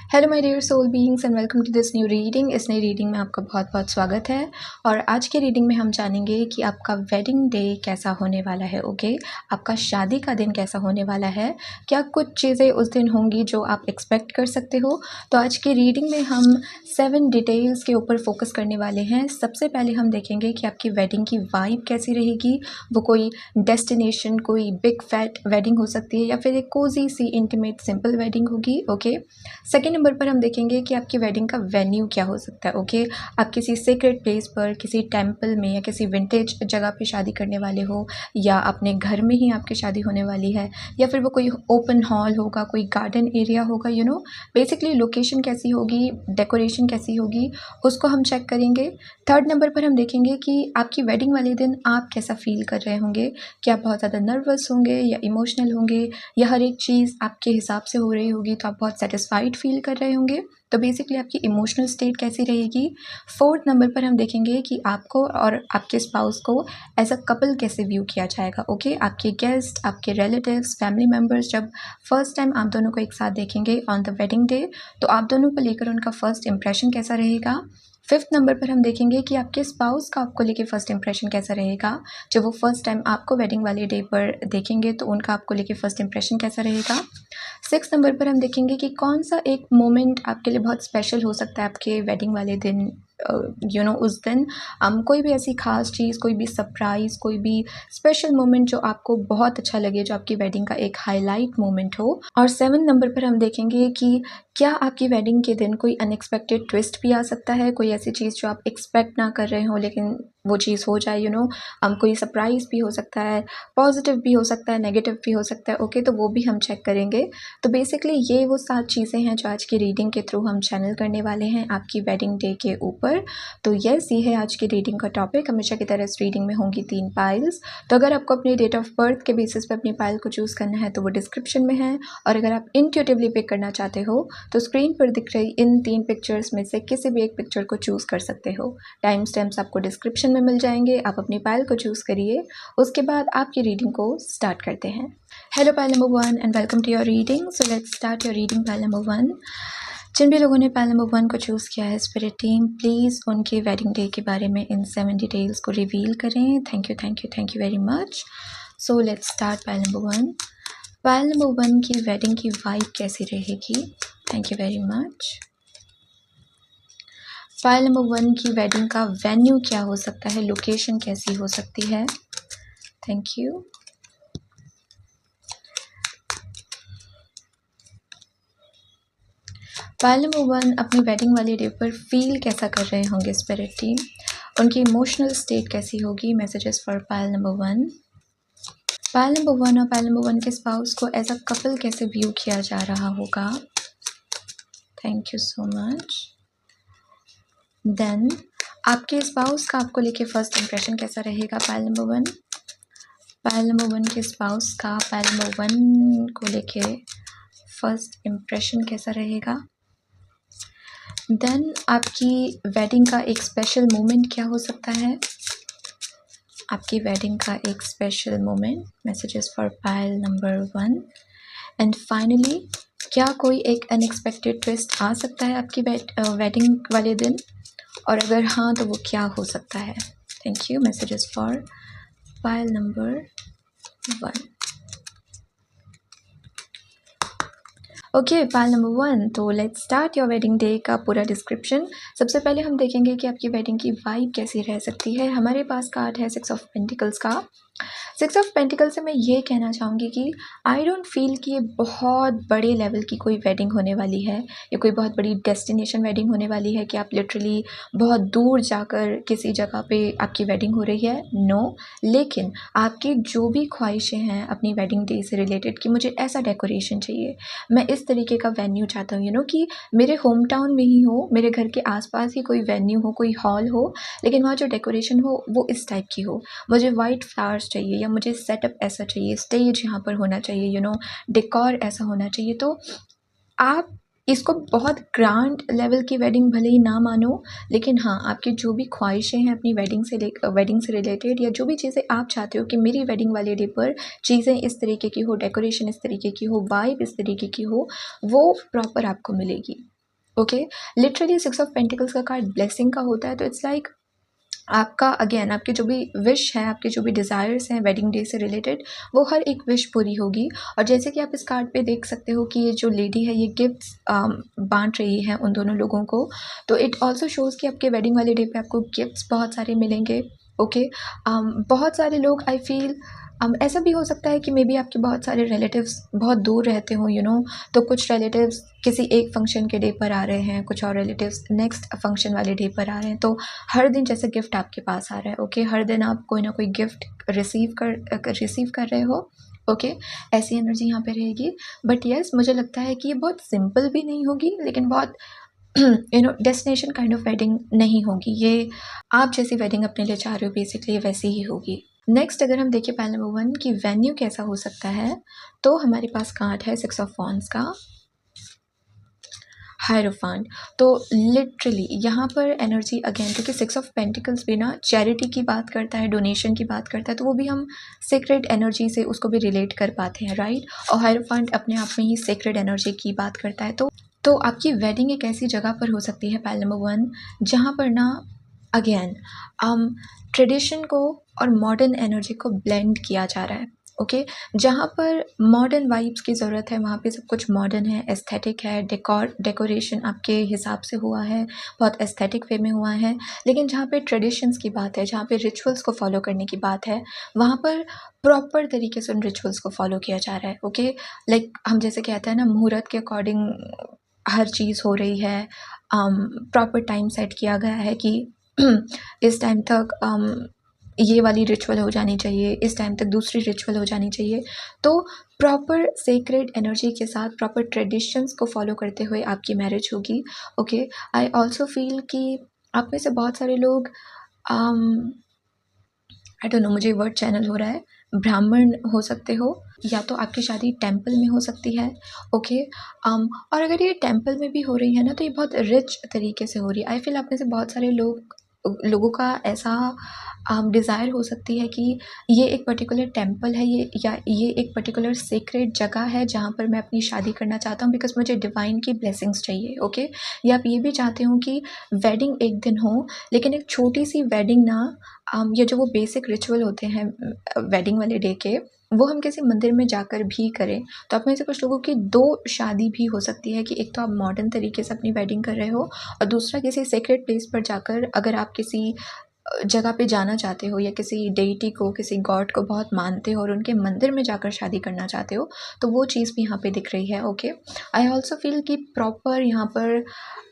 Hello my dear soul beings and welcome to this new reading. इस नई reading में आपका बहुत बहुत स्वागत है। और आज के रीडिंग में हम जानेंगे कि आपका वेडिंग डे कैसा होने वाला है। ओके, आपका शादी का दिन कैसा होने वाला है। क्या कुछ चीज़ें उस दिन होंगी जो आप एक्सपेक्ट कर सकते हो। तो आज की रीडिंग में हम 7 डिटेल्स के ऊपर फोकस करने वाले हैं। सबसे पहले हम देखेंगे कि आपकी वेडिंग की वाइब कैसी रहेगी। वो कोई डेस्टिनेशन, कोई बिग फैट वेडिंग हो सकती है या फिर एक कोजी सी इंटीमेट सिंपल वेडिंग होगी। ओके, सेकेंड नंबर पर हम देखेंगे कि आपकी वेडिंग का वेन्यू क्या हो सकता है। ओके, आप किसी सीक्रेट प्लेस पर, किसी टेंपल में या किसी विंटेज जगह पे शादी करने वाले हो, या अपने घर में ही आपकी शादी होने वाली है, या फिर वो कोई ओपन हॉल होगा, कोई गार्डन एरिया होगा। बेसिकली लोकेशन कैसी होगी, डेकोरेशन कैसी होगी, उसको हम चेक करेंगे। थर्ड नंबर पर हम देखेंगे कि आपकी वेडिंग वाले दिन आप कैसा फील कर रहे होंगे। क्या आप बहुत ज़्यादा नर्वस होंगे या इमोशनल होंगे, या हर एक चीज़ आपके हिसाब से हो रही होगी तो आप बहुत सेटिस्फाइड फील कर रहे होंगे। तो बेसिकली आपकी इमोशनल स्टेट कैसी रहेगी। फोर्थ नंबर पर हम देखेंगे कि आपको और आपके स्पाउस को एज अ कपल कैसे व्यू किया जाएगा। ओके, आपके गेस्ट, आपके रिलेटिव्स, फैमिली मेम्बर्स जब फर्स्ट टाइम आप दोनों को एक साथ देखेंगे ऑन द वेडिंग डे, तो आप दोनों को लेकर उनका फर्स्ट इंप्रेशन कैसा रहेगा। फिफ्थ नंबर पर हम देखेंगे कि आपके स्पाउस का आपको लेके फर्स्ट इंप्रेशन कैसा रहेगा। जब वो फर्स्ट टाइम आपको वेडिंग वाले डे पर देखेंगे तो उनका आपको लेके फर्स्ट इंप्रेशन कैसा रहेगा। सिक्स नंबर पर हम देखेंगे कि कौन सा एक मोमेंट आपके लिए बहुत स्पेशल हो सकता है आपके वेडिंग वाले दिन। उस दिन कोई भी ऐसी खास चीज़, कोई भी सरप्राइज़, कोई भी स्पेशल मोमेंट जो आपको बहुत अच्छा लगे, जो आपकी वेडिंग का एक हाईलाइट मोमेंट हो। और सेवन नंबर पर हम देखेंगे कि क्या आपकी वेडिंग के दिन कोई अनएक्सपेक्टेड ट्विस्ट भी आ सकता है, कोई ऐसी चीज़ जो आप एक्सपेक्ट ना कर रहे हो लेकिन वो चीज़ हो जाए। कोई सरप्राइज़ भी हो सकता है, पॉजिटिव भी हो सकता है, नेगेटिव भी हो सकता है। ओके, तो वो भी हम चेक करेंगे। तो बेसिकली ये वो 7 चीज़ें हैं जो आज की रीडिंग के थ्रू हम चैनल करने वाले हैं आपकी वेडिंग डे के ऊपर। तो यस, ये है आज की रीडिंग का टॉपिक। हमेशा की तरह इस रीडिंग में होंगी 3 पाइल्स। तो अगर आपको अपनी डेट ऑफ बर्थ के बेसिस पे अपनी पाइल को चूज़ करना है तो वो डिस्क्रिप्शन में है। और अगर आप इंट्यूटिवली पिक करना चाहते हो तो स्क्रीन पर दिख रही इन 3 पिक्चर्स में से किसी भी एक पिक्चर को चूज़ कर सकते हो। टाइम स्टैम्प्स आपको डिस्क्रिप्शन में मिल जाएंगे। आप अपनी पाइल को चूज़ करिए, उसके बाद आपकी रीडिंग को स्टार्ट करते हैं। Hello pile number 1 and welcome to your reading. So let's start your reading pile number 1। जिन भी लोगों ने पाइल नंबर 1 को चूज़ किया है, स्पिरिट टीम प्लीज़ उनके वेडिंग डे के बारे में इन 7 डिटेल्स को रिवील करें। Thank you, thank you, thank you very much. So let's start pile number 1। Pile number 1 की वेडिंग की वाइब कैसी रहेगी। Thank you very much. File number 1 की वेडिंग का वेन्यू क्या हो सकता है, लोकेशन कैसी हो सकती है। Thank you. फाइल नंबर 1 अपनी वेडिंग वाले डे पर फील कैसा कर रहे होंगे स्पिरिट टीम, उनकी इमोशनल स्टेट कैसी होगी। Messages for pile number 1। Pile number 1 और पाइल नंबर 1 के स्पाउस को एज अ कपल कैसे व्यू किया जा रहा होगा। Thank you so much. Then आपके स्पाउस का आपको लेके फर्स्ट इंप्रेशन कैसा रहेगा। Pile number 1। पाइल नंबर 1 के स्पाउस का पाइल नंबर 1 को लेके फर्स्ट इंप्रेशन कैसा रहेगा। देन आपकी वेडिंग का एक स्पेशल मोमेंट क्या हो सकता है। आपकी वेडिंग का एक special moment. Messages for pile number 1। And finally क्या कोई एक अनएक्सपेक्टेड ट्विस्ट आ सकता है आपकी वेडिंग वाले दिन, और अगर हाँ तो वो क्या हो सकता है। Thank you. Messages for pile number 1। Okay, pile number 1। तो let's start your wedding day का पूरा डिस्क्रिप्शन। सबसे पहले हम देखेंगे कि आपकी वेडिंग की वाइब कैसी रह सकती है। हमारे पास कार्ड है 6 ऑफ पेंटिकल्स का। 6 ऑफ पेंटिकल से मैं ये कहना चाहूँगी कि आई डोंट फील कि ये बहुत बड़े लेवल की कोई वेडिंग होने वाली है, या कोई बहुत बड़ी डेस्टिनेशन वेडिंग होने वाली है कि आप लिटरली बहुत दूर जाकर किसी जगह पे आपकी वेडिंग हो रही है। नो, लेकिन आपकी जो भी ख्वाहिशें हैं अपनी वेडिंग डे से रिलेटेड कि मुझे ऐसा डेकोरेशन चाहिए, मैं इस तरीके का वेन्यू चाहता हूँ कि मेरे होम टाउन में ही हो, मेरे घर के आसपास ही कोई वेन्यू हो, कोई हॉल हो, लेकिन वहाँ जो डेकोरेशन हो वो इस टाइप की हो। मुझे वाइट फ्लावर्स चाहिए, या मुझे सेटअप ऐसा चाहिए, स्टेज यहाँ पर होना चाहिए, डेकोर ऐसा होना चाहिए। तो आप इसको बहुत ग्रैंड लेवल की वेडिंग भले ही ना मानो, लेकिन हाँ, आपकी जो भी ख्वाहिशें हैं अपनी वेडिंग से रिलेटेड, या जो भी चीज़ें आप चाहते हो कि मेरी वेडिंग वाले डे पर चीज़ें इस तरीके की हो, डेकोरेशन इस तरीके की हो, वाइब इस तरीके की हो, वो प्रॉपर आपको मिलेगी। ओके। लिटरली 6 ऑफ पेंटिकल्स का कार्ड ब्लेसिंग का होता है, तो इट्स लाइक आपका अगेन आपके जो भी विश है, आपके जो भी डिज़ायर्स हैं वेडिंग डे से रिलेटेड, वो हर एक विश पूरी होगी। और जैसे कि आप इस कार्ड पे देख सकते हो कि ये जो लेडी है ये गिफ्ट्स बांट रही है उन दोनों लोगों को, तो इट ऑल्सो शोज़ कि आपके वेडिंग वाले डे पे आपको गिफ्ट्स बहुत सारे मिलेंगे। ओके। बहुत सारे लोग आई फील ऐसा भी हो सकता है कि मे बी आपके बहुत सारे रिलेटिव्स बहुत दूर रहते हों, तो कुछ रिलेटिव्स किसी एक फंक्शन के डे पर आ रहे हैं, कुछ और रिलेटिव्स नेक्स्ट फंक्शन वाले डे पर आ रहे हैं, तो हर दिन जैसे गिफ्ट आपके पास आ रहा है। ओके, हर दिन आप कोई ना कोई गिफ्ट रिसीव कर रहे हो। ओके, ऐसी एनर्जी यहाँ पे रहेगी। बट यस, मुझे लगता है कि ये बहुत सिंपल भी नहीं होगी, लेकिन बहुत डेस्टिनेशन काइंड ऑफ वेडिंग नहीं होगी। ये आप जैसी वेडिंग अपने लिए चाह रहे हो बेसिकली वैसी ही होगी। नेक्स्ट अगर हम देखें पहले नंबर 1 कि वेन्यू कैसा हो सकता है, तो हमारे पास कार्ड है 6 ऑफ वॉन्ड्स का, हायरोफांट। तो लिटरली यहाँ पर एनर्जी अगेन, क्योंकि 6 ऑफ पेंटिकल्स भी ना चैरिटी की बात करता है, डोनेशन की बात करता है, तो वो भी हम सेक्रेड एनर्जी से उसको भी रिलेट कर पाते हैं, राइट। और हायरोफांट अपने आप में ही सेक्रेड एनर्जी की बात करता है। तो आपकी वेडिंग एक ऐसी जगह पर हो सकती है पहले नंबर 1 जहाँ पर ना अगेन ट्रेडिशन को और मॉडर्न एनर्जी को ब्लेंड किया जा रहा है। ओके, जहाँ पर मॉडर्न वाइब्स की ज़रूरत है वहाँ पे सब कुछ मॉडर्न है, एस्थेटिक है, डेकोरेशन आपके हिसाब से हुआ है, बहुत एस्थेटिक वे में हुआ है। लेकिन जहाँ पे ट्रेडिशंस की बात है, जहाँ पे रिचुअल्स को फॉलो करने की बात है, वहाँ पर प्रॉपर तरीके से उन रिचुअल्स को फॉलो किया जा रहा है। ओके, लाइक हम जैसे कहते हैं ना, मुहूर्त के अकॉर्डिंग हर चीज़ हो रही है, प्रॉपर टाइम सेट किया गया है कि इस टाइम तक ये वाली रिचुअल हो जानी चाहिए, इस टाइम तक दूसरी रिचुअल हो जानी चाहिए। तो प्रॉपर सेक्रेड एनर्जी के साथ प्रॉपर ट्रेडिशंस को फॉलो करते हुए आपकी मैरिज होगी। ओके, आई ऑल्सो फील कि आप में से बहुत सारे लोग आई डोंट नो, मुझे वर्ड चैनल हो रहा है, ब्राह्मण हो सकते हो, या तो आपकी शादी टेम्पल में हो सकती है। ओके, और अगर ये टेम्पल में भी हो रही है ना, तो ये बहुत रिच तरीके से हो रही है। आई फील आप में से बहुत सारे लोगों का ऐसा डिज़ायर हो सकती है कि ये एक पर्टिकुलर टेम्पल है, ये एक पर्टिकुलर सेक्रेड जगह है जहाँ पर मैं अपनी शादी करना चाहता हूँ, बिकॉज मुझे डिवाइन की ब्लेसिंग्स चाहिए। ओके, या आप ये भी चाहते हो कि वेडिंग एक दिन हो, लेकिन एक छोटी सी वेडिंग ना, ये जो वो बेसिक रिचुअल होते हैं वेडिंग वाले डे के, वो हम किसी मंदिर में जाकर भी करें। तो आप में से कुछ लोगों की 2 शादी भी हो सकती है कि एक तो आप मॉडर्न तरीके से अपनी वेडिंग कर रहे हो, और दूसरा किसी सेक्रेड प्लेस पर जाकर, अगर आप किसी जगह पे जाना चाहते हो या किसी डेइटी को, किसी गॉड को बहुत मानते हो और उनके मंदिर में जाकर शादी करना चाहते हो, तो वो चीज़ भी यहाँ पे दिख रही है। ओके, आई ऑल्सो फील कि प्रॉपर यहाँ पर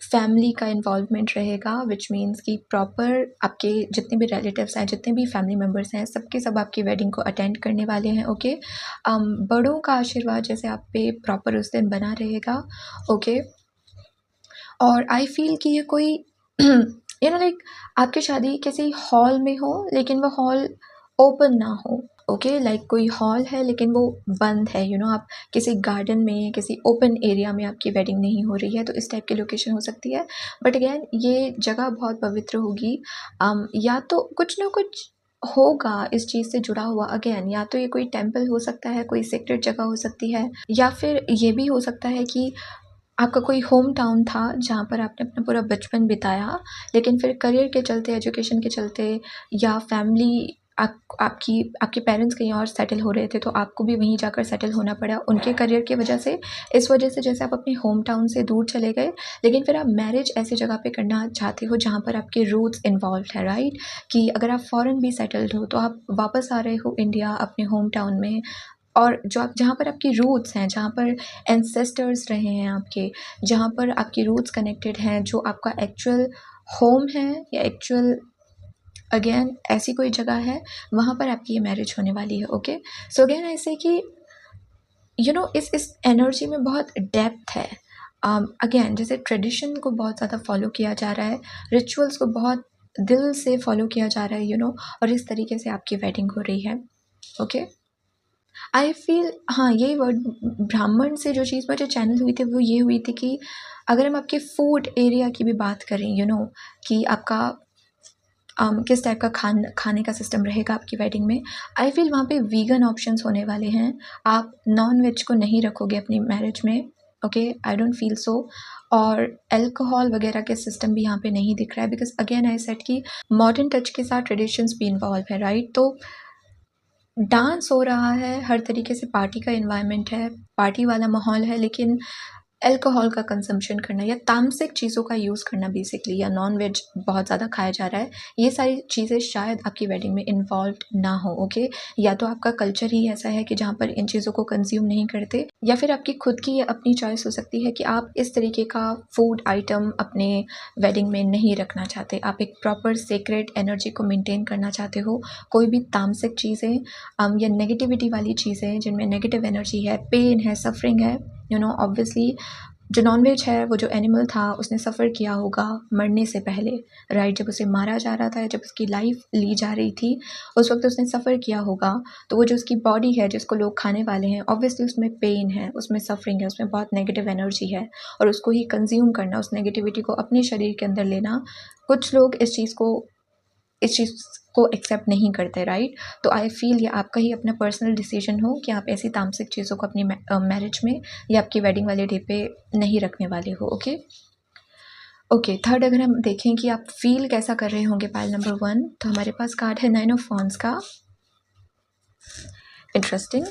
फैमिली का इन्वॉल्वमेंट रहेगा, विच मीन्स कि प्रॉपर आपके जितने भी रिलेटिव्स हैं, जितने भी फैमिली मेम्बर्स हैं, सबके सब आपकी वेडिंग को अटेंड करने वाले हैं। ओके, बड़ों का आशीर्वाद जैसे आप पे प्रॉपर उस दिन बना रहेगा। ओके, और आई फील कि ये कोई लाइक आपकी शादी किसी हॉल में हो, लेकिन वो हॉल ओपन ना हो। ओके, लाइक कोई हॉल है लेकिन वो बंद है, आप किसी गार्डन में, किसी ओपन एरिया में आपकी वेडिंग नहीं हो रही है, तो इस टाइप की लोकेशन हो सकती है। बट अगेन ये जगह बहुत पवित्र होगी। या तो कुछ ना कुछ होगा इस चीज़ से जुड़ा हुआ, अगेन या तो ये कोई टेम्पल हो सकता है, कोई सीक्रेट जगह हो सकती है, या फिर ये भी हो सकता है कि आपका कोई होम टाउन था जहाँ पर आपने अपना पूरा बचपन बिताया, लेकिन फिर करियर के चलते, एजुकेशन के चलते, या फैमिली आपके पेरेंट्स कहीं और सेटल हो रहे थे, तो आपको भी वहीं जाकर सेटल होना पड़ा उनके करियर की वजह से। इस वजह से जैसे आप अपने होम टाउन से दूर चले गए, लेकिन फिर आप मैरिज ऐसी जगह पे करना चाहते हो जहाँ पर आपके रूट्स इन्वॉल्व है, राइट। कि अगर आप फ़ॉरेन भी सेटल्ड हो, तो आप वापस आ रहे हो इंडिया अपने होम टाउन में, और जहाँ पर आपकी रूट्स हैं, जहाँ पर एंसेस्टर्स रहे हैं आपके, जहाँ पर आपकी रूट्स कनेक्टेड हैं, जो आपका एक्चुअल होम है या एक्चुअल अगेन ऐसी कोई जगह है, वहाँ पर आपकी ये मैरिज होने वाली है। ओके, सो अगेन ऐसे कि इस एनर्जी में बहुत डेप्थ है। अगेन जैसे ट्रेडिशन को बहुत ज़्यादा फॉलो किया जा रहा है, रिचुअल्स को बहुत दिल से फॉलो किया जा रहा है, और इस तरीके से आपकी वेडिंग हो रही है। ओके, आई फील, हाँ, यही वर्ड ब्राह्मण से जो चीज़ मुझे चैनल हुई थी वो ये हुई थी कि अगर हम आपके फूड एरिया की भी बात करें, कि आपका किस टाइप का खाने का सिस्टम रहेगा आपकी वेडिंग में, आई फील वहाँ पे वीगन ऑप्शंस होने वाले हैं। आप नॉन वेज को नहीं रखोगे अपनी मैरिज में। Okay, I don't feel so. और अल्कोहल वगैरह के सिस्टम भी यहाँ पे नहीं दिख रहा है, बिकॉज अगेन आई सेड कि मॉडर्न टच के साथ ट्रेडिशंस भी इन्वॉल्व है, राइट। तो डांस हो रहा है, हर तरीके से पार्टी का इन्वायरमेंट है, पार्टी वाला माहौल है, लेकिन अल्कोहल का कंजम्पशन करना या तामसिक चीज़ों का यूज़ करना बेसिकली, या नॉन वेज बहुत ज़्यादा खाया जा रहा है, ये सारी चीज़ें शायद आपकी वेडिंग में इन्वॉल्व ना हो। ओके, या तो आपका कल्चर ही ऐसा है कि जहाँ पर इन चीज़ों को कंज्यूम नहीं करते, या फिर आपकी खुद की अपनी चॉइस हो सकती है कि आप इस तरीके का फूड आइटम अपने वेडिंग में नहीं रखना चाहते। आप एक प्रॉपर सेक्रेट एनर्जी को मेंटेन करना चाहते हो। कोई भी तामसिक चीज़ें या नेगेटिविटी वाली चीज़ें जिनमें नेगेटिव एनर्जी है, पेन है, सफरिंग है, ऑब्वियसली जो नॉन-वेज है, वो जो एनिमल था उसने सफ़र किया होगा मरने से पहले, राइट। जब उसे मारा जा रहा था, जब उसकी लाइफ ली जा रही थी, उस वक्त उसने सफ़र किया होगा। तो वो जो उसकी बॉडी है जिसको लोग खाने वाले हैं, ऑब्वियसली उसमें पेन है, उसमें सफरिंग है, उसमें बहुत नेगेटिव एनर्जी है, और उसको ही कंज्यूम करना, उस नेगेटिविटी को अपने शरीर के अंदर लेना, कुछ लोग इस चीज़ को एक्सेप्ट नहीं करते, राइट। तो आई फील ये आपका ही अपना पर्सनल डिसीजन हो कि आप ऐसी तामसिक चीज़ों को अपनी मैरिज में या आपकी वेडिंग वाले डे पे नहीं रखने वाले हो। ओके, थर्ड अगर हम देखें कि आप फील कैसा कर रहे होंगे पाइल नंबर 1, तो हमारे पास कार्ड है 9 ऑफ वॉन्ड्स का। इंटरेस्टिंग।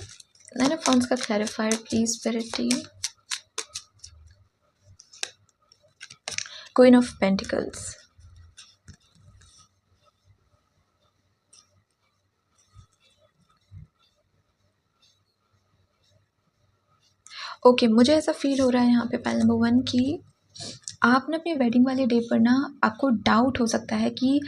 9 ऑफ वॉन्ड्स का clarifier please spirit team. Queen of pentacles. Okay, मुझे ऐसा फील हो रहा है यहाँ पे पाइल नंबर 1 कि आप ना अपने वेडिंग वाले डे पर ना आपको डाउट हो सकता है कि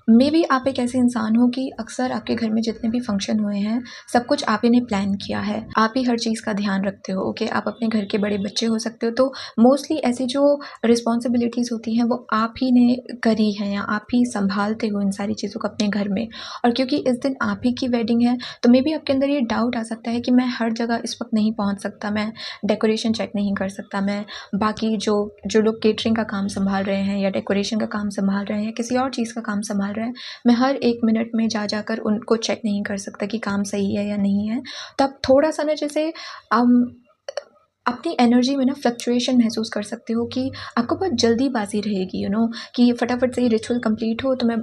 मे बी आप एक ऐसे इंसान हो कि अक्सर आपके घर में जितने भी फंक्शन हुए हैं, सब कुछ आप ही ने प्लान किया है, आप ही हर चीज़ का ध्यान रखते हो। ओके, आप अपने घर के बड़े बच्चे हो सकते हो, तो मोस्टली ऐसी जो रिस्पॉन्सिबिलिटीज़ होती हैं वो आप ही ने करी हैं, या आप ही संभालते हो इन सारी चीज़ों को अपने घर में। और क्योंकि इस दिन आप ही की वेडिंग है, तो मे बी आपके अंदर ये डाउट आ सकता है कि मैं हर जगह इस वक्त नहीं पहुँच सकता, मैं डेकोरेशन चेक नहीं कर सकता, मैं बाकी जो लोग केटरिंग का काम संभाल रहे हैं, या डेकोरेशन का काम संभाल रहे हैं, या किसी और चीज़ का काम संभाल रहे हैं, मैं हर 1 मिनट में जाकर उनको चेक नहीं कर सकता कि काम सही है या नहीं है। तो आप थोड़ा-सा ना जैसे अपनी एनर्जी में ना फ्लक्चुएशन महसूस कर सकते हो कि आपको बहुत जल्दीबाजी रहेगी, कि फटाफट से ये रिचुअल कंप्लीट हो, तो मैं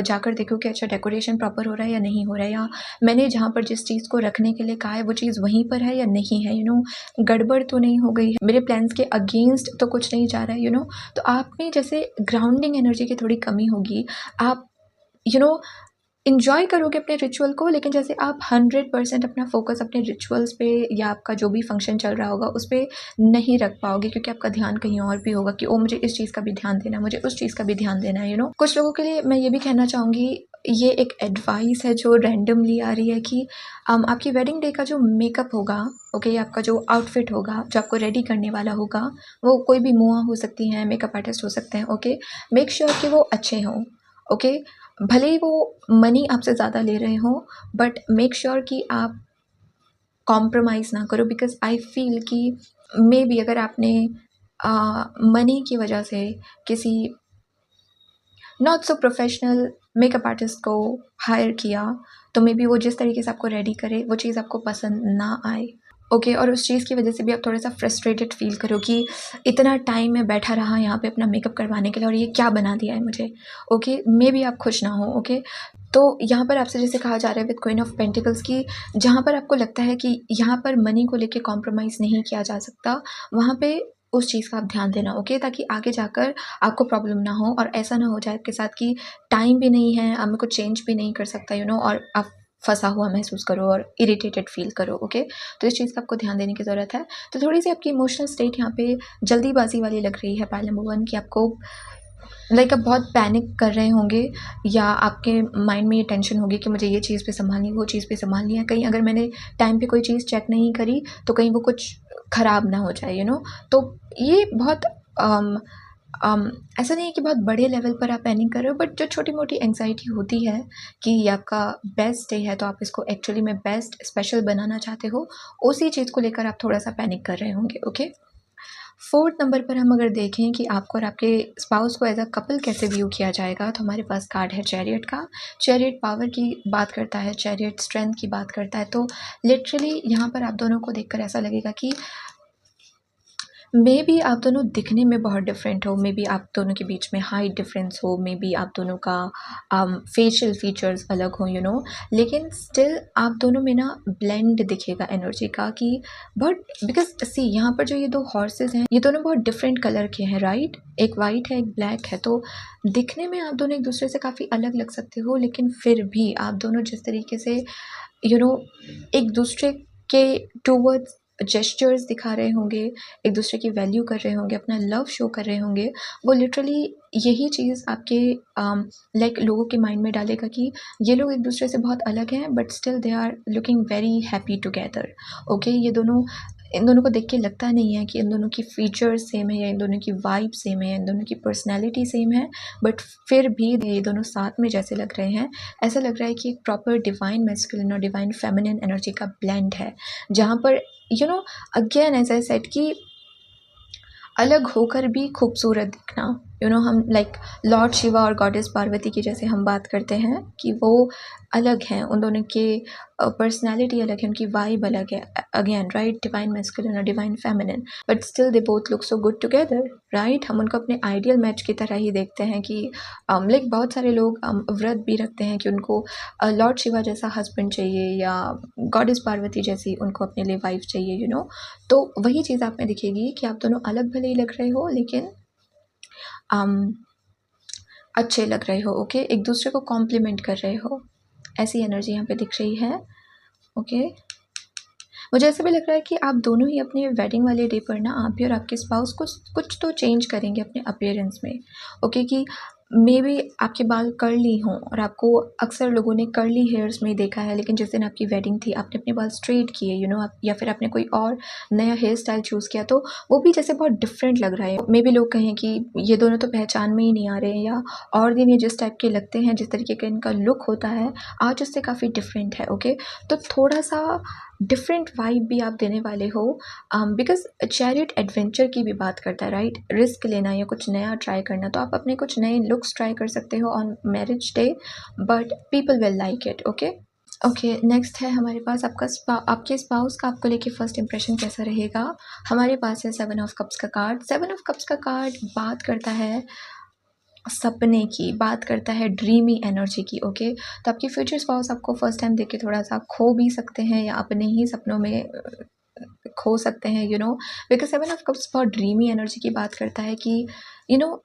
जाकर देखूँ कि अच्छा डेकोरेशन प्रॉपर हो रहा है या नहीं हो रहा है, या मैंने जहाँ पर जिस चीज़ को रखने के लिए कहा है वो चीज़ वहीं पर है या नहीं है, गड़बड़ तो नहीं हो गई है, मेरे प्लान्स के अगेंस्ट तो कुछ नहीं जा रहा है, तो आप में जैसे ग्राउंडिंग एनर्जी की थोड़ी कमी होगी। आप एन्जॉय करोगे अपने रिचुअल को, लेकिन जैसे आप 100% अपना फोकस अपने रिचुअल्स पे या आपका जो भी फंक्शन चल रहा होगा उस पे नहीं रख पाओगे, क्योंकि आपका ध्यान कहीं और भी होगा कि मुझे इस चीज़ का भी ध्यान देना है, मुझे उस चीज़ का भी ध्यान देना है। कुछ लोगों के लिए मैं ये भी कहना चाहूँगी, ये एक एडवाइस है जो रैंडमली आ रही है कि आपकी वेडिंग डे का जो मेकअप होगा, ओके, आपका जो आउटफिट होगा, जो आपको रेडी करने वाला होगा, वो कोई भी मुआ हो सकती हैं, मेकअप आर्टिस्ट हो सकते हैं। ओके, मेक श्योर कि वो अच्छे हों। ओके, भले ही वो मनी आपसे ज़्यादा ले रहे हों, बट मेक श्योर कि आप कॉम्प्रोमाइज़ ना करो, बिकॉज आई फील कि मे बी अगर आपने मनी की वजह से किसी not so professional makeup artist को हायर किया, तो मे बी वो जिस तरीके से आपको रेडी करे वो चीज़ आपको पसंद ना आए। ओके, और उस चीज़ की वजह से भी आप थोड़ा सा फ्रस्ट्रेटेड फील करो कि इतना टाइम मैं बैठा रहा यहाँ पे अपना मेकअप करवाने के लिए और ये क्या बना दिया है मुझे। ओके, मे बी आप खुश ना हो। ओके, तो यहाँ पर आपसे जैसे कहा जा रहा है विद क्वीन ऑफ पेंटिकल्स की, जहाँ पर आपको लगता है कि यहाँ पर मनी को लेके कॉम्प्रोमाइज़ नहीं किया जा सकता, वहाँ पे उस चीज़ का आप ध्यान देना। ओके, ताकि आगे जाकर आपको प्रॉब्लम ना हो और ऐसा ना हो जाए आपके साथ कि टाइम भी नहीं है, अब मैं कुछ चेंज भी नहीं कर सकता, और आप फंसा हुआ महसूस करो और इरिटेटेड फील करो। ओके, तो इस चीज़ का आपको ध्यान देने की ज़रूरत है। तो थोड़ी सी आपकी इमोशनल स्टेट यहाँ पे जल्दीबाजी वाली लग रही है पाइल नंबर 1, कि आपको लाइक आप बहुत पैनिक कर रहे होंगे, या आपके माइंड में ये टेंशन होगी कि मुझे ये चीज़ भी संभालनी है, वो चीज़ भी संभालनी है, कहीं अगर मैंने टाइम पे कोई चीज़ चेक नहीं करी तो कहीं वो कुछ ख़राब ना हो जाए। तो ये बहुत ऐसा नहीं है कि बहुत बड़े लेवल पर आप पैनिक कर रहे हो, बट जो छोटी मोटी एंग्जाइटी होती है कि ये आपका बेस्ट डे है, तो आप इसको एक्चुअली में बेस्ट स्पेशल बनाना चाहते हो, उसी चीज़ को लेकर आप थोड़ा सा पैनिक कर रहे होंगे। ओके, 4th नंबर पर हम अगर देखें कि आपको और आपके स्पाउस को एज अ कपल कैसे व्यू किया जाएगा, तो हमारे पास कार्ड है चैरियट का। चैरियट पावर की बात करता है, चैरियट स्ट्रेंथ की बात करता है। तो लिटरली यहाँ पर आप दोनों को देखकर ऐसा लगेगा कि मे बी आप दोनों दिखने में बहुत डिफरेंट हो, मे बी आप दोनों के बीच में हाइट डिफरेंस हो, मे बी आप दोनों का फेशियल फीचर्स अलग हो, लेकिन स्टिल आप दोनों में ना ब्लेंड दिखेगा एनर्जी का कि बट बिकॉज सी यहाँ पर जो ये दो हॉर्सेस हैं ये दोनों बहुत डिफरेंट कलर के हैं, राइट? एक वाइट है, एक ब्लैक है, तो दिखने में आप दोनों एक दूसरे से काफ़ी अलग लग सकते हो, लेकिन फिर भी आप दोनों जिस तरीके से यू नो एक दूसरे के टूवर्ड्स जेस्चर्स दिखा रहे होंगे, एक दूसरे की वैल्यू कर रहे होंगे, अपना लव शो कर रहे होंगे, वो लिटरली यही चीज़ आपके लाइक लोगों के माइंड में डालेगा कि ये लोग एक दूसरे से बहुत अलग हैं but still they are looking very happy together. Okay, ये दोनों इन दोनों को देख के लगता नहीं है कि इन दोनों की फीचर्स सेम है या इन दोनों की वाइब सेम है या इन दोनों की पर्सनैलिटी सेम है, बट फिर भी ये दोनों साथ में जैसे लग रहे हैं, ऐसा लग रहा है कि एक प्रॉपर डिवाइन मैस्कुलिन और डिवाइन फेमिनिन एनर्जी का ब्लेंड है, जहाँ पर अगेन एज आई सेड कि अलग होकर भी खूबसूरत दिखना। हम लाइक लॉर्ड शिवा और गॉडेस पार्वती की जैसे हम बात करते हैं कि वो अलग हैं, उन दोनों के पर्सनैलिटी अलग है, उनकी वाइब अलग है, अगेन राइट, डिवाइन मैस्कुलिन और divine feminine, but still they both look so good together, right? हम उनको अपने आइडियल मैच की तरह ही देखते हैं कि लाइक बहुत सारे लोग व्रत भी रखते हैं कि उनको लॉर्ड शिवा जैसा हस्बैंड चाहिए या गॉडेस पार्वती जैसी उनको अपने लिए वाइफ चाहिए, तो वही चीज़ आप में दिखेगी कि आप दोनों अलग भले ही लग रहे हो लेकिन अच्छे लग रहे हो, ओके? एक दूसरे को कॉम्प्लीमेंट कर रहे हो, ऐसी एनर्जी यहाँ पे दिख रही है, ओके? मुझे ऐसा भी लग रहा है कि आप दोनों ही अपने वेडिंग वाले डे पर ना आप भी और आपके स्पाउस कुछ तो चेंज करेंगे अपने अपीयरेंस में, ओके? कि मे बी आपके बाल कर्ली हों और आपको अक्सर लोगों ने कर्ली हेयर्स में ही देखा है, लेकिन जिस दिन आपकी वेडिंग थी आपने अपने बाल स्ट्रेट किए, आप या फिर आपने कोई और नया हेयर स्टाइल चूज़ किया तो वो भी जैसे बहुत डिफरेंट लग रहा है। मे बी लोग कहें कि ये दोनों तो पहचान में ही नहीं आ रहे हैं, या और दिन ये जिस टाइप के लगते हैं, जिस तरीके का इनका लुक होता है आज उससे काफ़ी डिफरेंट है, ओके? तो थोड़ा सा डिफरेंट वाइब भी आप देने वाले हो, बिकॉज चैरियट एडवेंचर की भी बात करता है, राइट? रिस्क लेना या कुछ नया ट्राई करना, तो आप अपने कुछ नए लुक्स ट्राई कर सकते हो on marriage day, but people will like it, okay? Okay, next है हमारे पास आपके स्पाउस का आपको लेके फर्स्ट इंप्रेशन कैसा रहेगा। हमारे पास है 7 ऑफ कप्स का कार्ड। 7 ऑफ कप्स का कार्ड बात करता है सपने की, बात करता है ड्रीमी एनर्जी की, ओके? तो आपकी फ्यूचर स्पाउस आपको फर्स्ट टाइम देख के थोड़ा सा खो भी सकते हैं या अपने ही सपनों में खो सकते हैं, बिकॉज 7 ऑफ कप्स बहुत ड्रीमी एनर्जी की बात करता है कि you know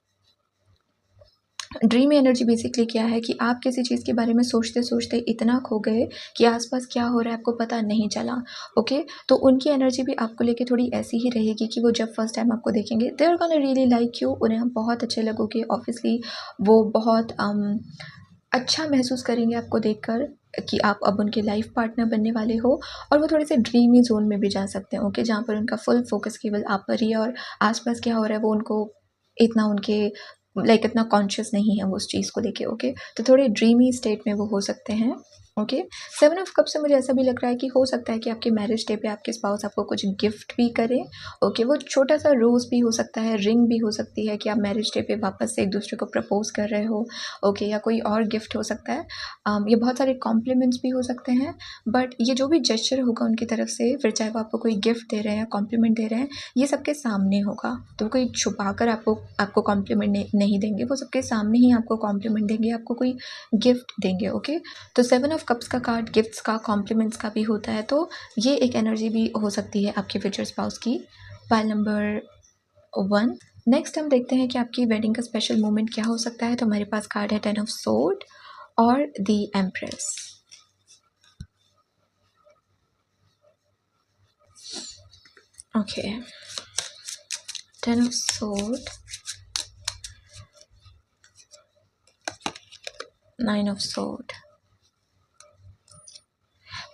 dream energy basically क्या है कि आप किसी चीज़ के बारे में सोचते सोचते इतना खो गए कि आसपास क्या हो रहा है आपको पता नहीं चला, ओके? तो उनकी एनर्जी भी आपको लेके थोड़ी ऐसी ही रहेगी कि वो जब फर्स्ट टाइम आपको देखेंगे they are gonna really like you, उन्हें आप बहुत अच्छे लगोगे, ऑब्वियसली वो बहुत अच्छा महसूस करेंगे आपको देखकर कि आप अब उनके लाइफ पार्टनर बनने वाले हो, और वो थोड़े से ड्रीमी जोन में भी जा सकते हैं, ओके? जहाँ पर उनका फुल फोकस केवल आप पर ही है और आसपास क्या हो रहा है वो उनको इतना उनके लाइक इतना कॉन्शियस नहीं है वो उस चीज़ को लेके, ओके? तो थोड़े ड्रीमी स्टेट में वो हो सकते हैं, ओके? 7 ऑफ कप से मुझे ऐसा भी लग रहा है कि हो सकता है कि आपके मैरिज डे पे आपके स्पाउस आपको कुछ गिफ्ट भी करे, ओके? वो छोटा सा रोज़ भी हो सकता है, रिंग भी हो सकती है कि आप मैरिज डे पे वापस से एक दूसरे को प्रपोज कर रहे हो, ओके? या कोई और गिफ्ट हो सकता है, ये बहुत सारे कॉम्प्लीमेंट्स भी हो सकते हैं, बट ये जो भी जेस्चर होगा उनकी तरफ से, फिर चाहे वो आपको कोई गिफ्ट दे रहे हैं, कॉम्प्लीमेंट दे रहे हैं, ये सबके सामने होगा, तो कोई छुपा कर आपको कॉम्प्लीमेंट नहीं देंगे, वो सबके सामने ही आपको कॉम्प्लीमेंट देंगे, आपको कोई गिफ्ट देंगे, ओके? तो 7 ऑफ कप्स का कार्ड गिफ्ट्स का, कॉम्प्लीमेंट्स का भी होता है, तो ये एक एनर्जी भी हो सकती है आपके फ्यूचर स्पाउस की। Pile number 1। नेक्स्ट हम देखते हैं कि आपकी वेडिंग का स्पेशल मोमेंट क्या हो सकता है। तो हमारे पास कार्ड है 10 ऑफ सोर्ड और the empress. Okay, 10 of sword, 9 of sword.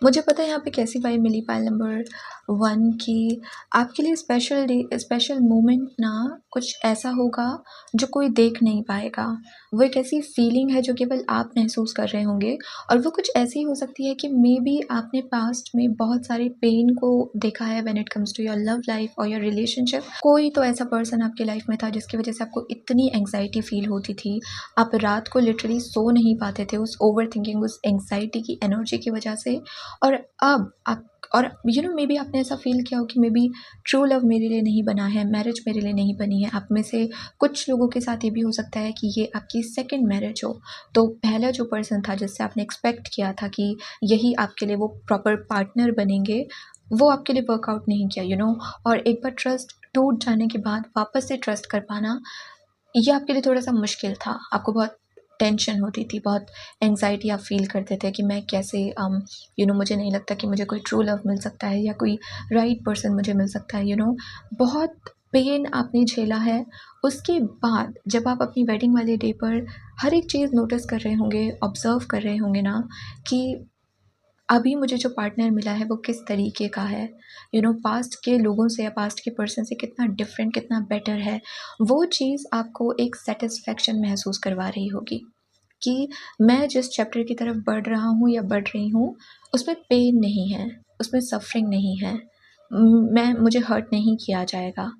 मुझे पता है यहाँ पे कैसी वाइब मिली पाइल नंबर 1 की। आपके लिए स्पेशल डे, स्पेशल मोमेंट ना कुछ ऐसा होगा जो कोई देख नहीं पाएगा। वो एक ऐसी फीलिंग है जो केवल आप महसूस कर रहे होंगे, और वो कुछ ऐसी हो सकती है कि मे बी आपने पास्ट में बहुत सारे पेन को देखा है when it comes to your love life और योर रिलेशनशिप। कोई तो ऐसा पर्सन आपके लाइफ में था जिसकी वजह से आपको इतनी एंग्जाइटी फील होती थी, आप रात को लिटरली सो नहीं पाते थे उस ओवर थिंकिंग, उस एंग्जाइटी की एनर्जी की वजह से। और अब और मे बी आपने ऐसा फ़ील किया हो कि मे बी ट्रू लव मेरे लिए नहीं बना है, मैरिज मेरे लिए नहीं बनी है। आप में से कुछ लोगों के साथ ये भी हो सकता है कि ये आपकी सेकंड मैरिज हो। तो पहला जो पर्सन था जिससे आपने एक्सपेक्ट किया था कि यही आपके लिए वो प्रॉपर पार्टनर बनेंगे, वो आपके लिए वर्कआउट नहीं किया। और एक बार ट्रस्ट टूट जाने के बाद वापस से ट्रस्ट कर पाना, ये आपके लिए थोड़ा-सा मुश्किल था। आपको बहुत टेंशन होती थी, बहुत एंग्ज़ायटी आप फ़ील करते थे कि मैं कैसे मुझे नहीं लगता कि मुझे कोई ट्रू लव मिल सकता है या कोई राइट पर्सन मुझे मिल सकता है। बहुत पेन आपने झेला है। उसके बाद जब आप अपनी वेडिंग वाले डे पर हर एक चीज़ नोटिस कर रहे होंगे, ऑब्ज़र्व कर रहे होंगे ना कि अभी मुझे जो पार्टनर मिला है वो किस तरीके का है, पास्ट के लोगों से या पास्ट के पर्सन से कितना डिफरेंट, कितना बेटर है। वो चीज़ आपको एक सैटिस्फैक्शन महसूस करवा रही होगी कि मैं जिस चैप्टर की तरफ बढ़ रहा हूँ या बढ़ रही हूँ, उसमें पेन नहीं है, उसमें सफ़रिंग नहीं है। मुझे हर्ट नहीं किया जाएगा,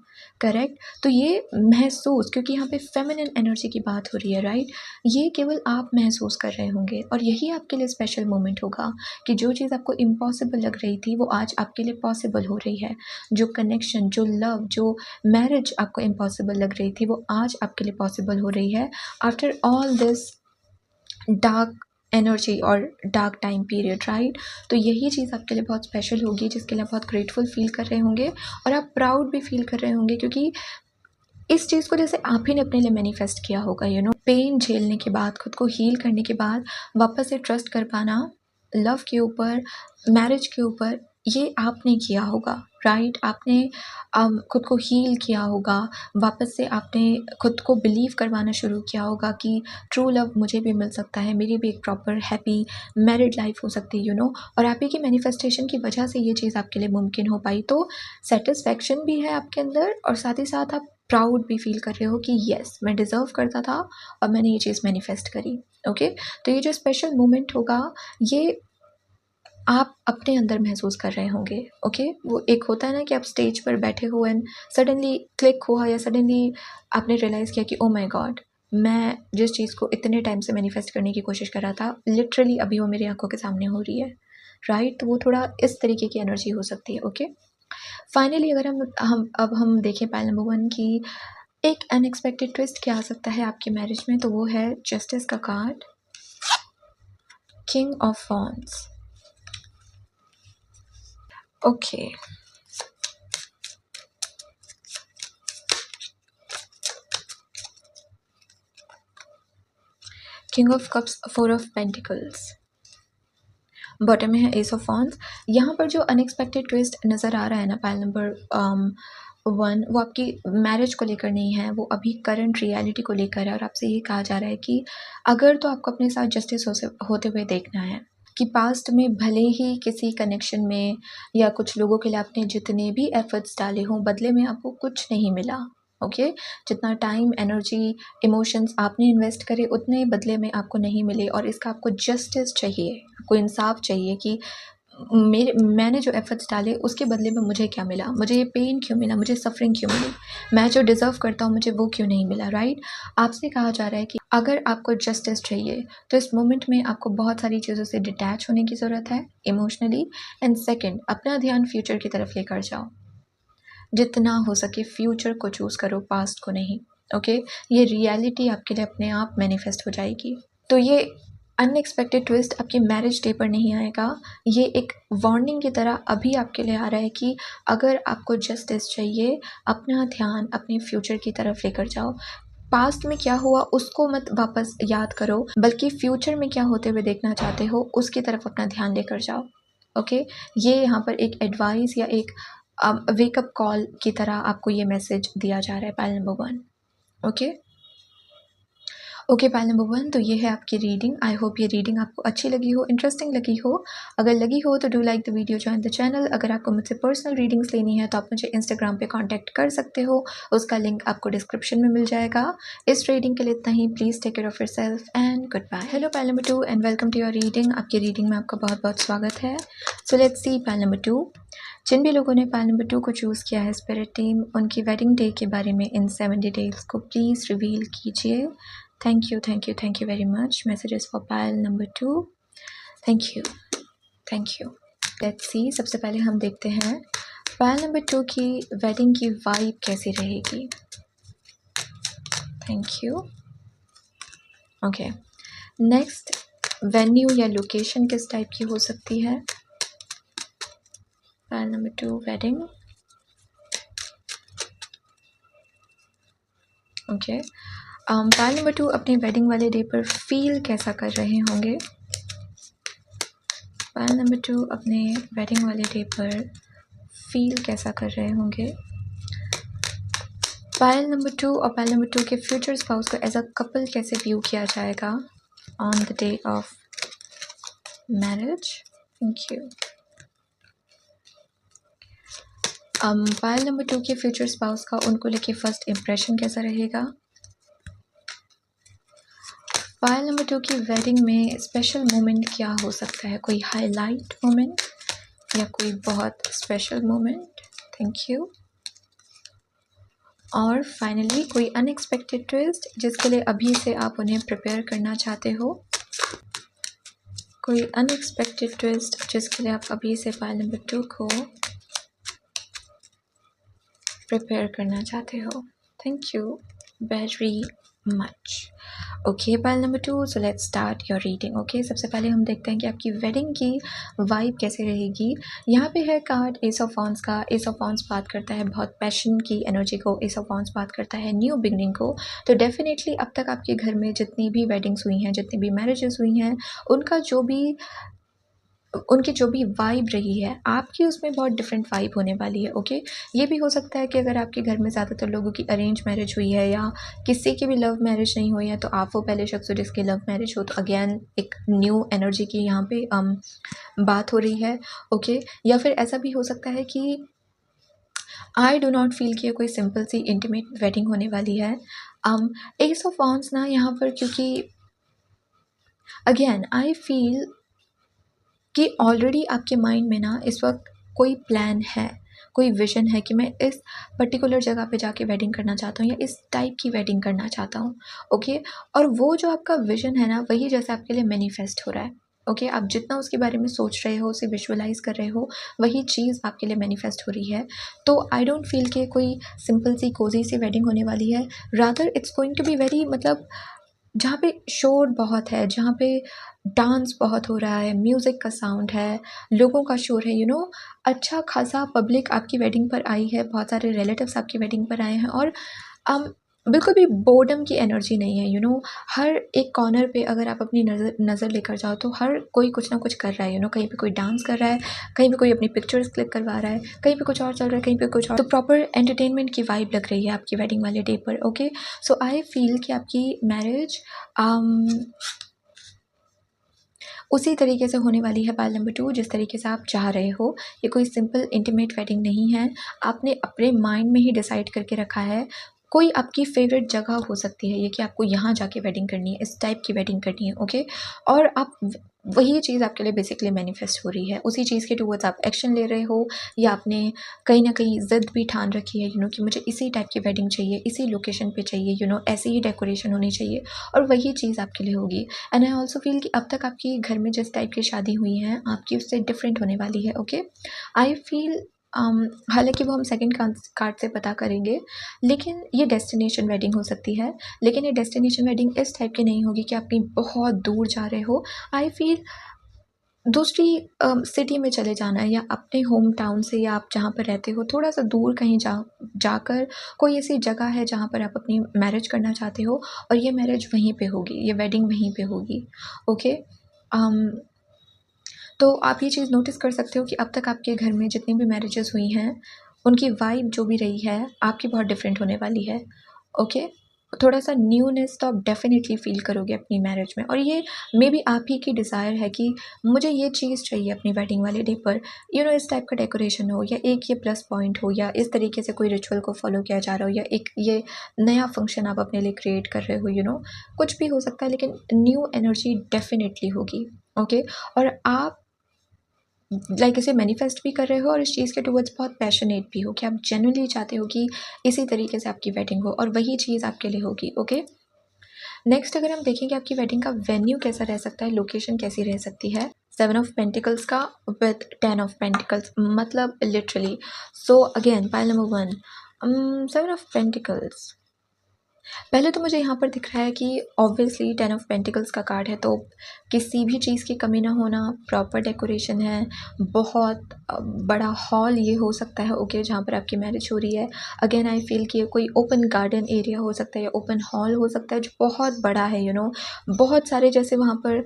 करेक्ट? तो ये महसूस, क्योंकि यहाँ पे फेमिनिन एनर्जी की बात हो रही है, राइट? ये केवल आप महसूस कर रहे होंगे और यही आपके लिए स्पेशल मोमेंट होगा कि जो चीज़ आपको इम्पॉसिबल लग रही थी, वो आज आपके लिए पॉसिबल हो रही है। जो कनेक्शन, जो लव, जो मैरिज आपको इम्पॉसिबल लग रही थी, वो आज आपके लिए पॉसिबल हो रही है after all this dark energy और डार्क टाइम पीरियड, राइट? तो यही चीज़ आपके लिए बहुत स्पेशल होगी, जिसके लिए आप बहुत ग्रेटफुल फील कर रहे होंगे और आप प्राउड भी फील कर रहे होंगे, क्योंकि इस चीज़ को जैसे आप ही ने अपने लिए मैनिफेस्ट किया होगा। पेन झेलने के बाद, खुद को हील करने के बाद वापस से ट्रस्ट कर पाना लव के ऊपर, मैरिज के ऊपर, ये आपने किया होगा, राइट? आपने खुद को हील किया होगा, वापस से आपने खुद को बिलीव करवाना शुरू किया होगा कि ट्रू लव मुझे भी मिल सकता है, मेरी भी एक प्रॉपर हैप्पी मैरिड लाइफ हो सकती है। और आप ही की मैनिफेस्टेशन की वजह से ये चीज़ आपके लिए मुमकिन हो पाई। तो सेटिस्फैक्शन भी है आपके अंदर और साथ ही साथ आप प्राउड भी फील कर रहे हो कि येस, मैं डिज़र्व करता था और मैंने ये चीज़ मैनिफेस्ट करी। ओके? तो ये जो स्पेशल मोमेंट होगा, ये आप अपने अंदर महसूस कर रहे होंगे। ओके? वो एक होता है ना कि आप स्टेज पर बैठे हो एंड सडनली क्लिक हुआ या सडनली आपने रियलाइज़ किया कि ओह माय गॉड! मैं जिस चीज़ को इतने टाइम से मैनिफेस्ट करने की कोशिश कर रहा था, लिटरली अभी वो मेरी आँखों के सामने हो रही है, राइट? तो वो थोड़ा इस तरीके की एनर्जी हो सकती है। ओके? फाइनली अगर हम देखें पाइल नंबर 1 की एक अनएक्सपेक्टेड ट्विस्ट क्या आ सकता है आपकी मैरिज में, तो वो है जस्टिस का card, king of wands. Okay, king of cups, four of pentacles, bottom में है एस ऑफ वॉन्ड्स। यहाँ पर जो अनएक्सपेक्टेड ट्विस्ट नज़र आ रहा है ना पाइल नंबर 1, वो आपकी मैरिज को लेकर नहीं है, वो अभी करंट रियलिटी को लेकर है और आपसे ये कहा जा रहा है कि अगर तो आपको अपने साथ जस्टिस होते हुए देखना है कि पास्ट में भले ही किसी कनेक्शन में या कुछ लोगों के लिए आपने जितने भी एफर्ट्स डाले हों, बदले में आपको कुछ नहीं मिला। ओके? जितना टाइम, एनर्जी, इमोशंस आपने इन्वेस्ट करे, उतने बदले में आपको नहीं मिले और इसका आपको जस्टिस चाहिए, आपको इंसाफ चाहिए कि मैंने जो एफर्ट्स डाले उसके बदले में मुझे क्या मिला, मुझे ये पेन क्यों मिला, मुझे सफरिंग क्यों मिली, मैं जो डिज़र्व करता हूँ मुझे वो क्यों नहीं मिला, राइट? आपसे कहा जा रहा है कि अगर आपको जस्टिस चाहिए तो इस मोमेंट में आपको बहुत सारी चीज़ों से डिटैच होने की ज़रूरत है इमोशनली। एंड सेकेंड, अपना ध्यान फ्यूचर की तरफ लेकर जाओ, जितना हो सके फ्यूचर को चूज़ करो, पास्ट को नहीं। ओके? ये रियलिटी आपके लिए अपने आप मैनिफेस्ट हो जाएगी। तो ये अनएक्सपेक्टेड ट्विस्ट आपकी मैरिज डे पर नहीं आएगा, ये एक वार्निंग की तरह अभी आपके लिए आ रहा है कि अगर आपको जस्टिस चाहिए, अपना ध्यान अपने फ्यूचर की तरफ लेकर जाओ। पास्ट में क्या हुआ उसको मत वापस याद करो, बल्कि फ्यूचर में क्या होते हुए देखना चाहते हो उसकी तरफ अपना ध्यान लेकर जाओ। ओके? ये यहाँ पर एक एडवाइस या एक वेकअप कॉल की तरह आपको ये मैसेज दिया जा रहा है pile number 1। Okay? Okay, pile number 1, तो ये है आपकी रीडिंग। आई होप ये रीडिंग आपको अच्छी लगी हो, इंटरेस्टिंग लगी हो। अगर लगी हो तो do like the video, join the channel. अगर आपको मुझसे पर्सनल रीडिंग्स लेनी है तो आप मुझे इंस्टाग्राम पे कांटेक्ट कर सकते हो, उसका लिंक आपको डिस्क्रिप्शन में मिल जाएगा। इस रीडिंग के लिए इतना ही। Please take care of yourself and good bye. Hello pile number 2 and welcome to your reading. आपकी रीडिंग में आपका बहुत बहुत स्वागत है। So let's see pile number 2। जिन भी लोगों ने पाइल नंबर 2 को चूज़ किया है स्पिरिट टीम, उनकी वेडिंग डे के बारे में इन 7 डिटेल्स को प्लीज़ रिवील कीजिए। Thank you, thank you, thank you very much. Messages for pile number 2. Thank you, thank you. Let's see, सबसे पहले हम देखते हैं पायल नंबर 2 की वेडिंग की वाइब कैसी रहेगी। Thank you. Okay, next venue या लोकेशन किस टाइप की हो सकती है। पायल नंबर 2 वेडिंग। ओके, पायल नंबर 2 अपने वेडिंग वाले डे पर फील कैसा कर रहे होंगे। पायल नंबर 2 अपने वेडिंग वाले डे पर फील कैसा कर रहे होंगे। पायल नंबर 2 और पायल नंबर 2 के फ्यूचर स्पाउस को एज अ कपल कैसे व्यू किया जाएगा on the day of marriage. Thank you. Payal number 2 के फ्यूचर स्पाउस का उनको लेके फर्स्ट इम्प्रेशन कैसा रहेगा। पायल नंबर 2 की वेडिंग में स्पेशल मोमेंट क्या हो सकता है, कोई हाईलाइट मोमेंट या कोई बहुत स्पेशल मोमेंट। Thank you. और फाइनली कोई अनएक्सपेक्टेड ट्विस्ट जिसके लिए अभी से आप उन्हें प्रिपेयर करना चाहते हो। कोई अनएक्सपेक्टेड ट्विस्ट जिसके लिए आप अभी से पायल नंबर 2 को प्रिपेयर करना चाहते हो। Thank you very much. Okay Payal number 2, so let's start your reading. Okay, सबसे पहले हम देखते हैं कि आपकी वेडिंग की वाइब कैसे रहेगी। यहाँ पे है कार्ड एस ऑफ वॉन्ड्स का। एस ऑफ वॉन्ड्स बात करता है बहुत पैशन की एनर्जी को। एस ऑफ वॉन्ड्स बात करता है न्यू बिगनिंग को। तो डेफिनेटली अब तक आपके घर में जितनी भी वेडिंग्स हुई हैं, जितनी भी मैरिजेस हुई हैं, उनकी जो भी वाइब रही है आपकी, उसमें बहुत डिफरेंट वाइब होने वाली है। ओके, ये भी हो सकता है कि अगर आपके घर में ज़्यादातर लोगों की अरेंज मैरिज हुई है या किसी की भी लव मैरिज नहीं हुई है, तो आप वो पहले शख्स हो जिसकी लव मैरिज हो, तो अगेन एक न्यू एनर्जी की यहाँ पे बात हो रही है। ओके, या फिर ऐसा भी हो सकता है कि आई डो नॉट फील कि कोई सिंपल सी इंटीमेट वेडिंग होने वाली है। एस ऑफ वॉन्ड्स ना यहाँ पर, क्योंकि अगेन आई फील कि ऑलरेडी आपके माइंड में ना इस वक्त कोई प्लान है, कोई विजन है कि मैं इस पर्टिकुलर जगह पे जाके वेडिंग करना चाहता हूँ या इस टाइप की वेडिंग करना चाहता हूँ। ओके, और वो जो आपका विजन है ना, वही जैसे आपके लिए मैनिफेस्ट हो रहा है। ओके, आप जितना उसके बारे में सोच रहे हो, उसे विजुअलाइज कर रहे हो, वही चीज़ आपके लिए मैनिफेस्ट हो रही है। तो आई डोंट फील कि कोई सिंपल सी कोजी सी वेडिंग होने वाली है। Rather it's going to be very, मतलब जहाँ पे शोर बहुत है, जहाँ पे डांस बहुत हो रहा है, म्यूज़िक का साउंड है, लोगों का शोर है, अच्छा खासा पब्लिक आपकी वेडिंग पर आई है, बहुत सारे रिलेटिव्स आपकी वेडिंग पर आए हैं और बिल्कुल भी बोर्डम की एनर्जी नहीं है। हर एक कॉर्नर पे अगर आप अपनी नज़र लेकर जाओ तो हर कोई कुछ ना कुछ कर रहा है। कहीं पे कोई डांस कर रहा है, कहीं पे कोई अपनी पिक्चर्स क्लिक करवा रहा है, कहीं पे कुछ और चल रहा है, कहीं पे कुछ और। तो प्रॉपर एंटरटेनमेंट की वाइब लग रही है आपकी वेडिंग वाले डे पर। ओके, सो आई फील कि आपकी मैरिज उसी तरीके से होने वाली है पायल नंबर 2, जिस तरीके से आप चाह रहे हो। ये कोई सिंपल इंटीमेट वेडिंग नहीं है। आपने अपने माइंड में ही डिसाइड करके रखा है। कोई आपकी फेवरेट जगह हो सकती है ये कि आपको यहाँ जाके वेडिंग करनी है, इस टाइप की वेडिंग करनी है। ओके, और आप वही चीज़ आपके लिए बेसिकली मैनिफेस्ट हो रही है। उसी चीज़ के टुवर्ड्स आप एक्शन ले रहे हो, या आपने कहीं ना कहीं ज़िद भी ठान रखी है कि मुझे इसी टाइप की वेडिंग चाहिए, इसी लोकेशन पे चाहिए, ऐसी ही डेकोरेशन होनी चाहिए, और वही चीज़ आपके लिए होगी। एंड आई ऑल्सो फील कि अब तक आपकी घर में जिस टाइप की शादी हुई है आपकी उससे डिफरेंट होने वाली है। ओके, आई फील हालांकि वो हम सेकंड कार्ड से पता करेंगे, लेकिन ये डेस्टिनेशन वेडिंग हो सकती है। लेकिन ये डेस्टिनेशन वेडिंग इस टाइप की नहीं होगी कि आप कहीं बहुत दूर जा रहे हो। आई फील दूसरी सिटी में चले जाना है, या अपने होम टाउन से, या आप जहाँ पर रहते हो थोड़ा सा दूर कहीं जाकर कोई ऐसी जगह है जहाँ पर आप अपनी मैरिज करना चाहते हो, और ये मैरिज वहीं पे होगी, ये वेडिंग वहीं पे होगी। ओके, तो आप ये चीज़ नोटिस कर सकते हो कि अब तक आपके घर में जितनी भी मैरिजेस हुई हैं, उनकी वाइब जो भी रही है आपकी बहुत डिफरेंट होने वाली है। ओके, थोड़ा सा न्यूनेस तो आप डेफिनेटली फील करोगे अपनी मैरिज में, और ये मे बी आप ही की डिज़ायर है कि मुझे ये चीज़ चाहिए अपनी वेडिंग वाले डे पर। इस टाइप का डेकोरेशन हो, या एक ये प्लस पॉइंट हो, या इस तरीके से कोई रिचुअल को फॉलो किया जा रहा हो, या एक ये नया फंक्शन आप अपने लिए क्रिएट कर रहे हो। कुछ भी हो सकता है, लेकिन न्यू एनर्जी डेफिनेटली होगी। ओके, और आप इसे मैनिफेस्ट भी कर रहे हो, और इस चीज़ के टुवर्ड्स बहुत पैशनेट भी हो कि आप जेन्युइनली चाहते हो कि इसी तरीके से आपकी वेडिंग हो, और वही चीज़ आपके लिए होगी। ओके, नेक्स्ट अगर हम देखें कि आपकी वेडिंग का वेन्यू कैसा रह सकता है, लोकेशन कैसी रह सकती है, 7 ऑफ पेंटिकल्स का विद 10 ऑफ पेंटिकल्स, मतलब literally. So again pile number 1, 7 of pentacles. पहले तो मुझे यहाँ पर दिख रहा है कि ऑब्वियसली 10 ऑफ पेंटिकल्स का कार्ड है, तो किसी भी चीज़ की कमी ना होना, प्रॉपर डेकोरेशन है, बहुत बड़ा हॉल ये हो सकता है, ओके, जहाँ पर आपकी मैरिज हो रही है। अगेन आई फील कि कोई ओपन गार्डन एरिया हो सकता है या ओपन हॉल हो सकता है जो बहुत बड़ा है, बहुत सारे जैसे वहाँ पर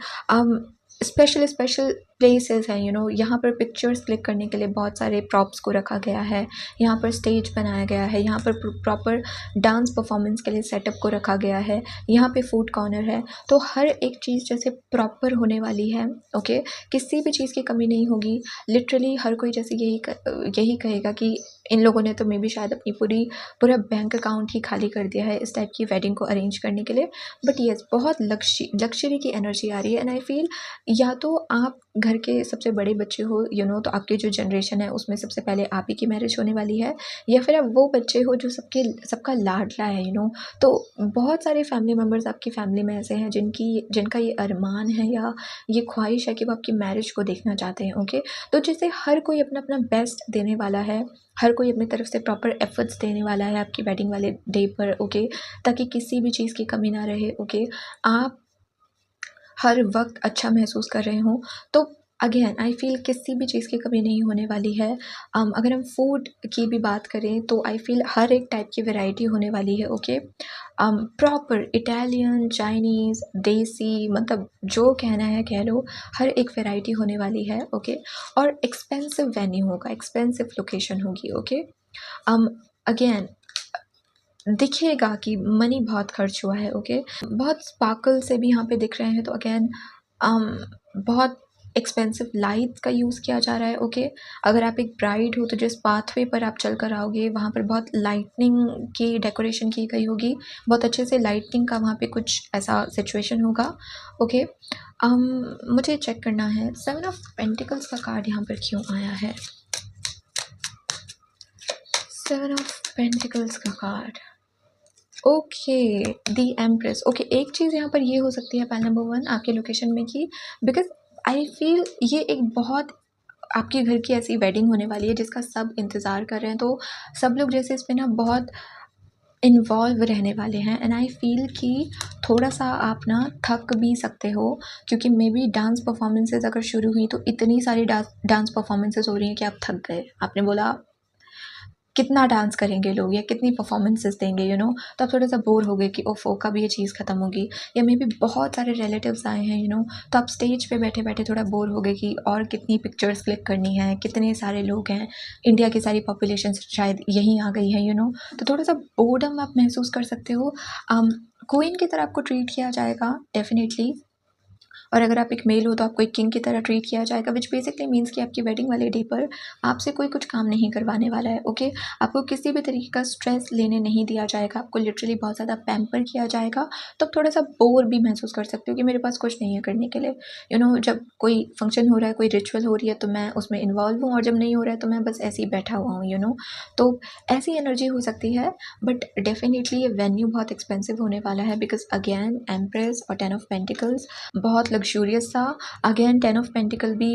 स्पेशल स्पेशल प्लेसेस हैं, यहाँ पर पिक्चर्स क्लिक करने के लिए बहुत सारे प्रॉप्स को रखा गया है, यहाँ पर स्टेज बनाया गया है, यहाँ पर प्रॉपर डांस परफॉर्मेंस के लिए सेटअप को रखा गया है, यहाँ पे फूड कॉर्नर है। तो हर एक चीज़ जैसे प्रॉपर होने वाली है, ओके, किसी भी चीज़ की कमी नहीं होगी। लिटरली हर कोई जैसे यही कहेगा कि इन लोगों ने तो मे बी शायद अपनी पूरा बैंक अकाउंट ही खाली कर दिया है इस टाइप की वेडिंग को अरेंज करने के लिए। बट येस, बहुत लग्जरी की एनर्जी आ रही है। एंड आई फील या तो आप घर के सबसे बड़े बच्चे हो, तो आपकी जो जनरेशन है उसमें सबसे पहले आप ही की मैरिज होने वाली है, या फिर आप वो बच्चे हो जो सबका लाडला है, तो बहुत सारे फैमिली मेम्बर्स आपकी फैमिली में ऐसे हैं जिनका ये अरमान है या ये ख्वाहिश है कि वो आपकी मैरिज को देखना चाहते हैं, ओके। तो जैसे हर कोई अपना अपना बेस्ट देने वाला है, हर कोई अपनी तरफ से प्रॉपर एफर्ट्स देने वाला है आपकी वेडिंग वाले डे पर, ओके, ताकि किसी भी चीज़ की कमी ना रहे, ओके। आप हर वक्त अच्छा महसूस कर रहे हों, तो अगेन आई फील किसी भी चीज़ की कमी नहीं होने वाली है। अगर हम फूड की भी बात करें तो आई फील हर एक टाइप की वैरायटी होने वाली है, ओके। प्रॉपर इटालियन, चाइनीज़, देसी, मतलब जो कहना है कह लो, हर एक वैरायटी होने वाली है, ओके। और एक्सपेंसिव वेन्यू होगा, एक्सपेंसिव लोकेशन होगी, ओके। अगेन दिखेगा कि मनी बहुत खर्च हुआ है, ओके। बहुत स्पार्कल से भी यहाँ पे दिख रहे हैं, तो अगेन बहुत एक्सपेंसिव लाइट्स का यूज़ किया जा रहा है, ओके। अगर आप एक ब्राइड हो तो जिस पाथवे पर आप चल कर आओगे वहाँ पर बहुत लाइटनिंग की डेकोरेशन की गई होगी, बहुत अच्छे से लाइटनिंग का वहाँ पे कुछ ऐसा सिचुएशन होगा, ओके। मुझे चेक करना है 7 ऑफ पेंटिकल्स का कार्ड यहाँ पर क्यों आया है। 7 ऑफ पेंटिकल्स का card, okay, the empress, okay. एक चीज़ यहाँ पर ये हो सकती है पैन नंबर 1 आपके लोकेशन में कि बिकॉज आई फील ये एक बहुत आपके घर की ऐसी वेडिंग होने वाली है जिसका सब इंतज़ार कर रहे हैं, तो सब लोग जैसे इस पर ना बहुत इन्वॉल्व रहने वाले हैं। एंड आई फील कि थोड़ा सा आप ना थक भी सकते हो, क्योंकि मे बी डांस परफॉर्मेंसेज अगर शुरू हुई तो इतनी सारी डांस परफॉर्मेंसेज हो रही हैं कि आप थक गए। आपने बोला कितना डांस करेंगे लोग या कितनी परफॉर्मेंसेस देंगे, तो आप थोड़ा सा बोर हो गए कि ओफो कब ये चीज़ ख़त्म होगी। या मे बी बहुत सारे रिलेटिव्स आए हैं, तो आप स्टेज पे बैठे बैठे थोड़ा बोर हो गए कि और कितनी पिक्चर्स क्लिक करनी है, कितने सारे लोग हैं, इंडिया की सारी पॉपुलेशन शायद यहीं आ गई है, तो थोड़ा सा बोर्डम आप महसूस कर सकते हो। क्वीन की तरह आपको ट्रीट किया जाएगा डेफिनेटली, और अगर आप एक मेल हो तो आपको एक किंग की तरह ट्रीट किया जाएगा, विच बेसिकली मीन्स कि आपकी वेडिंग वाले डे पर आपसे कोई कुछ काम नहीं करवाने वाला है, ओके। आपको किसी भी तरीके का स्ट्रेस लेने नहीं दिया जाएगा, आपको लिटरली बहुत ज़्यादा पैम्पर किया जाएगा। तो आप थोड़ा सा बोर भी महसूस कर सकते हो कि मेरे पास कुछ नहीं है करने के लिए, जब कोई फंक्शन हो रहा है, कोई रिचुअल हो रही है तो मैं उसमें इन्वॉल्व हूँ, और जब नहीं हो रहा है तो मैं बस ऐसे ही बैठा हुआ हूँ, तो ऐसी एनर्जी हो सकती है। बट डेफिनेटली ये वेन्यू बहुत एक्सपेंसिव होने वाला है, बिकॉज अगेन एम्प्रेस और 10 ऑफ पेंटिकल्स बहुत लग्जूरियस सा। अगेन 10 ऑफ पेंटिकल भी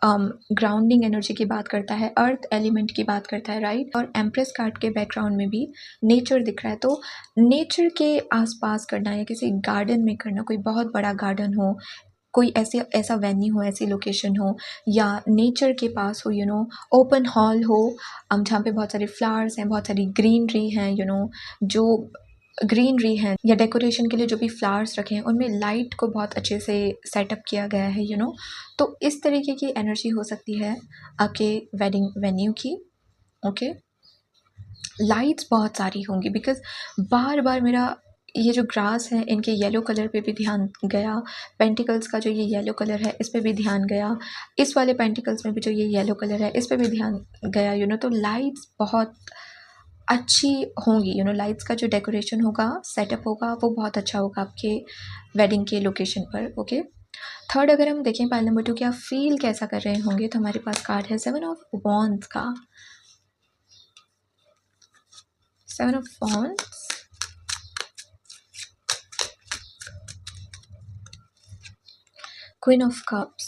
ग्राउंडिंग एनर्जी की बात करता है, अर्थ एलिमेंट की बात करता है, राइट। और एम्प्रेस कार्ड के बैकग्राउंड में भी नेचर दिख रहा है, तो नेचर के आसपास करना या किसी गार्डन में करना, कोई बहुत बड़ा गार्डन हो, कोई ऐसा वेन्यू हो, ऐसी लोकेशन हो, या नेचर के पास हो, ओपन हॉल हो, जहाँ पे बहुत सारे फ्लावर्स हैं, बहुत सारी ग्रीनरी हैं, जो ग्रीनरी है, या डेकोरेशन के लिए जो भी फ्लावर्स रखे हैं उनमें लाइट को बहुत अच्छे से सेटअप किया गया है, तो इस तरीके की एनर्जी हो सकती है आपके वेडिंग वेन्यू की, ओके। लाइट्स बहुत सारी होंगी, बिकॉज बार बार मेरा ये जो ग्रास है इनके येलो कलर पे भी ध्यान गया, पेंटिकल्स का जो ये येलो कलर है इस पे भी ध्यान गया, इस वाले पेंटिकल्स में भी जो ये येलो कलर है इस पे भी ध्यान गया, तो लाइट्स बहुत अच्छी होंगी, लाइट्स का जो डेकोरेशन होगा, सेटअप होगा, वो बहुत अच्छा होगा आपके वेडिंग के लोकेशन पर, ओके। थर्ड अगर हम देखें पाइल नंबर 2 कि आप फील कैसा कर रहे होंगे, तो हमारे पास कार्ड है 7 ऑफ वॉन्ड्स का। 7 of wands, queen of cups,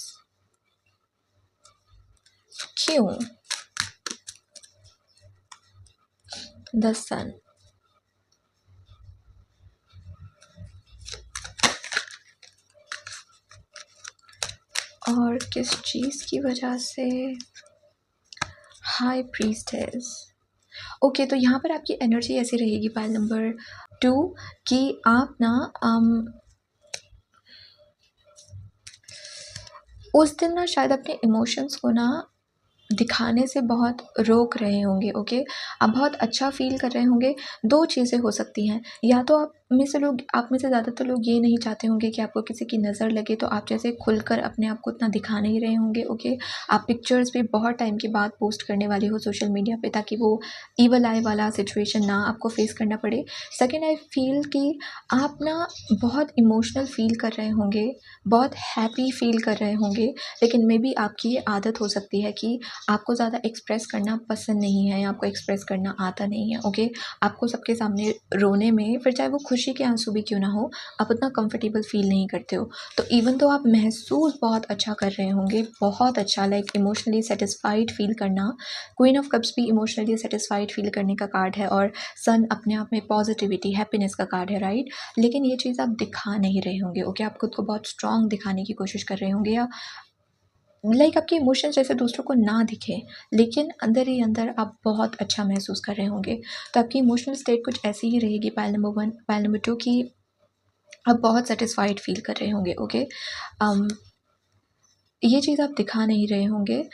क्यों? द सन, और किस चीज़ की वजह से? High priestess. ओके, तो यहाँ पर आपकी एनर्जी ऐसी रहेगी पाइल नंबर 2 कि आप ना उस दिन ना शायद अपने इमोशंस को ना दिखाने से बहुत रोक रहे होंगे। ओके, आप बहुत अच्छा फ़ील कर रहे होंगे। 2 चीज़ें हो सकती हैं, या तो आप में से ज़्यादातर लोग ये नहीं चाहते होंगे कि आपको किसी की नज़र लगे, तो आप जैसे खुलकर अपने आप को इतना दिखा नहीं रहे होंगे। ओके, आप पिक्चर्स भी बहुत टाइम के बाद पोस्ट करने वाले हो सोशल मीडिया पे, ताकि वो ईवल आई वाला सिचुएशन ना आपको फेस करना पड़े। सेकंड, आई फ़ील कि आप ना बहुत इमोशनल फ़ील कर रहे होंगे, बहुत हैप्पी फ़ील कर रहे होंगे, लेकिन मे बी आपकी ये आदत हो सकती है कि आपको ज़्यादा एक्सप्रेस करना पसंद नहीं है, या आपको एक्सप्रेस करना आता नहीं है। ओके, आपको सबके सामने रोने में, फिर चाहे वो खुशी के आंसू भी क्यों ना हो, आप उतना कंफर्टेबल फील नहीं करते हो। तो इवन तो आप महसूस बहुत अच्छा कर रहे होंगे, बहुत अच्छा, लाइक इमोशनली सेटिस्फाइड फील करना। क्वीन ऑफ कप्स भी इमोशनली सेटिस्फाइड फील करने का कार्ड है, और सन अपने आप में पॉजिटिविटी, हैप्पीनेस का कार्ड है, राइट। लेकिन ये चीज़ आप दिखा नहीं रहे होंगे। ओके, आप खुद को बहुत स्ट्रांग दिखाने की कोशिश कर रहे होंगे, या लाइक आपके इमोशंस जैसे दूसरों को ना दिखे, लेकिन अंदर ही अंदर आप बहुत अच्छा महसूस कर रहे होंगे। तो आपकी इमोशनल स्टेट कुछ ऐसी ही रहेगी पाइल नंबर 1। पाइल नंबर 2 कि आप बहुत सेटिस्फाइड फील कर रहे होंगे। ओके, ये चीज़ आप दिखा नहीं रहे होंगे।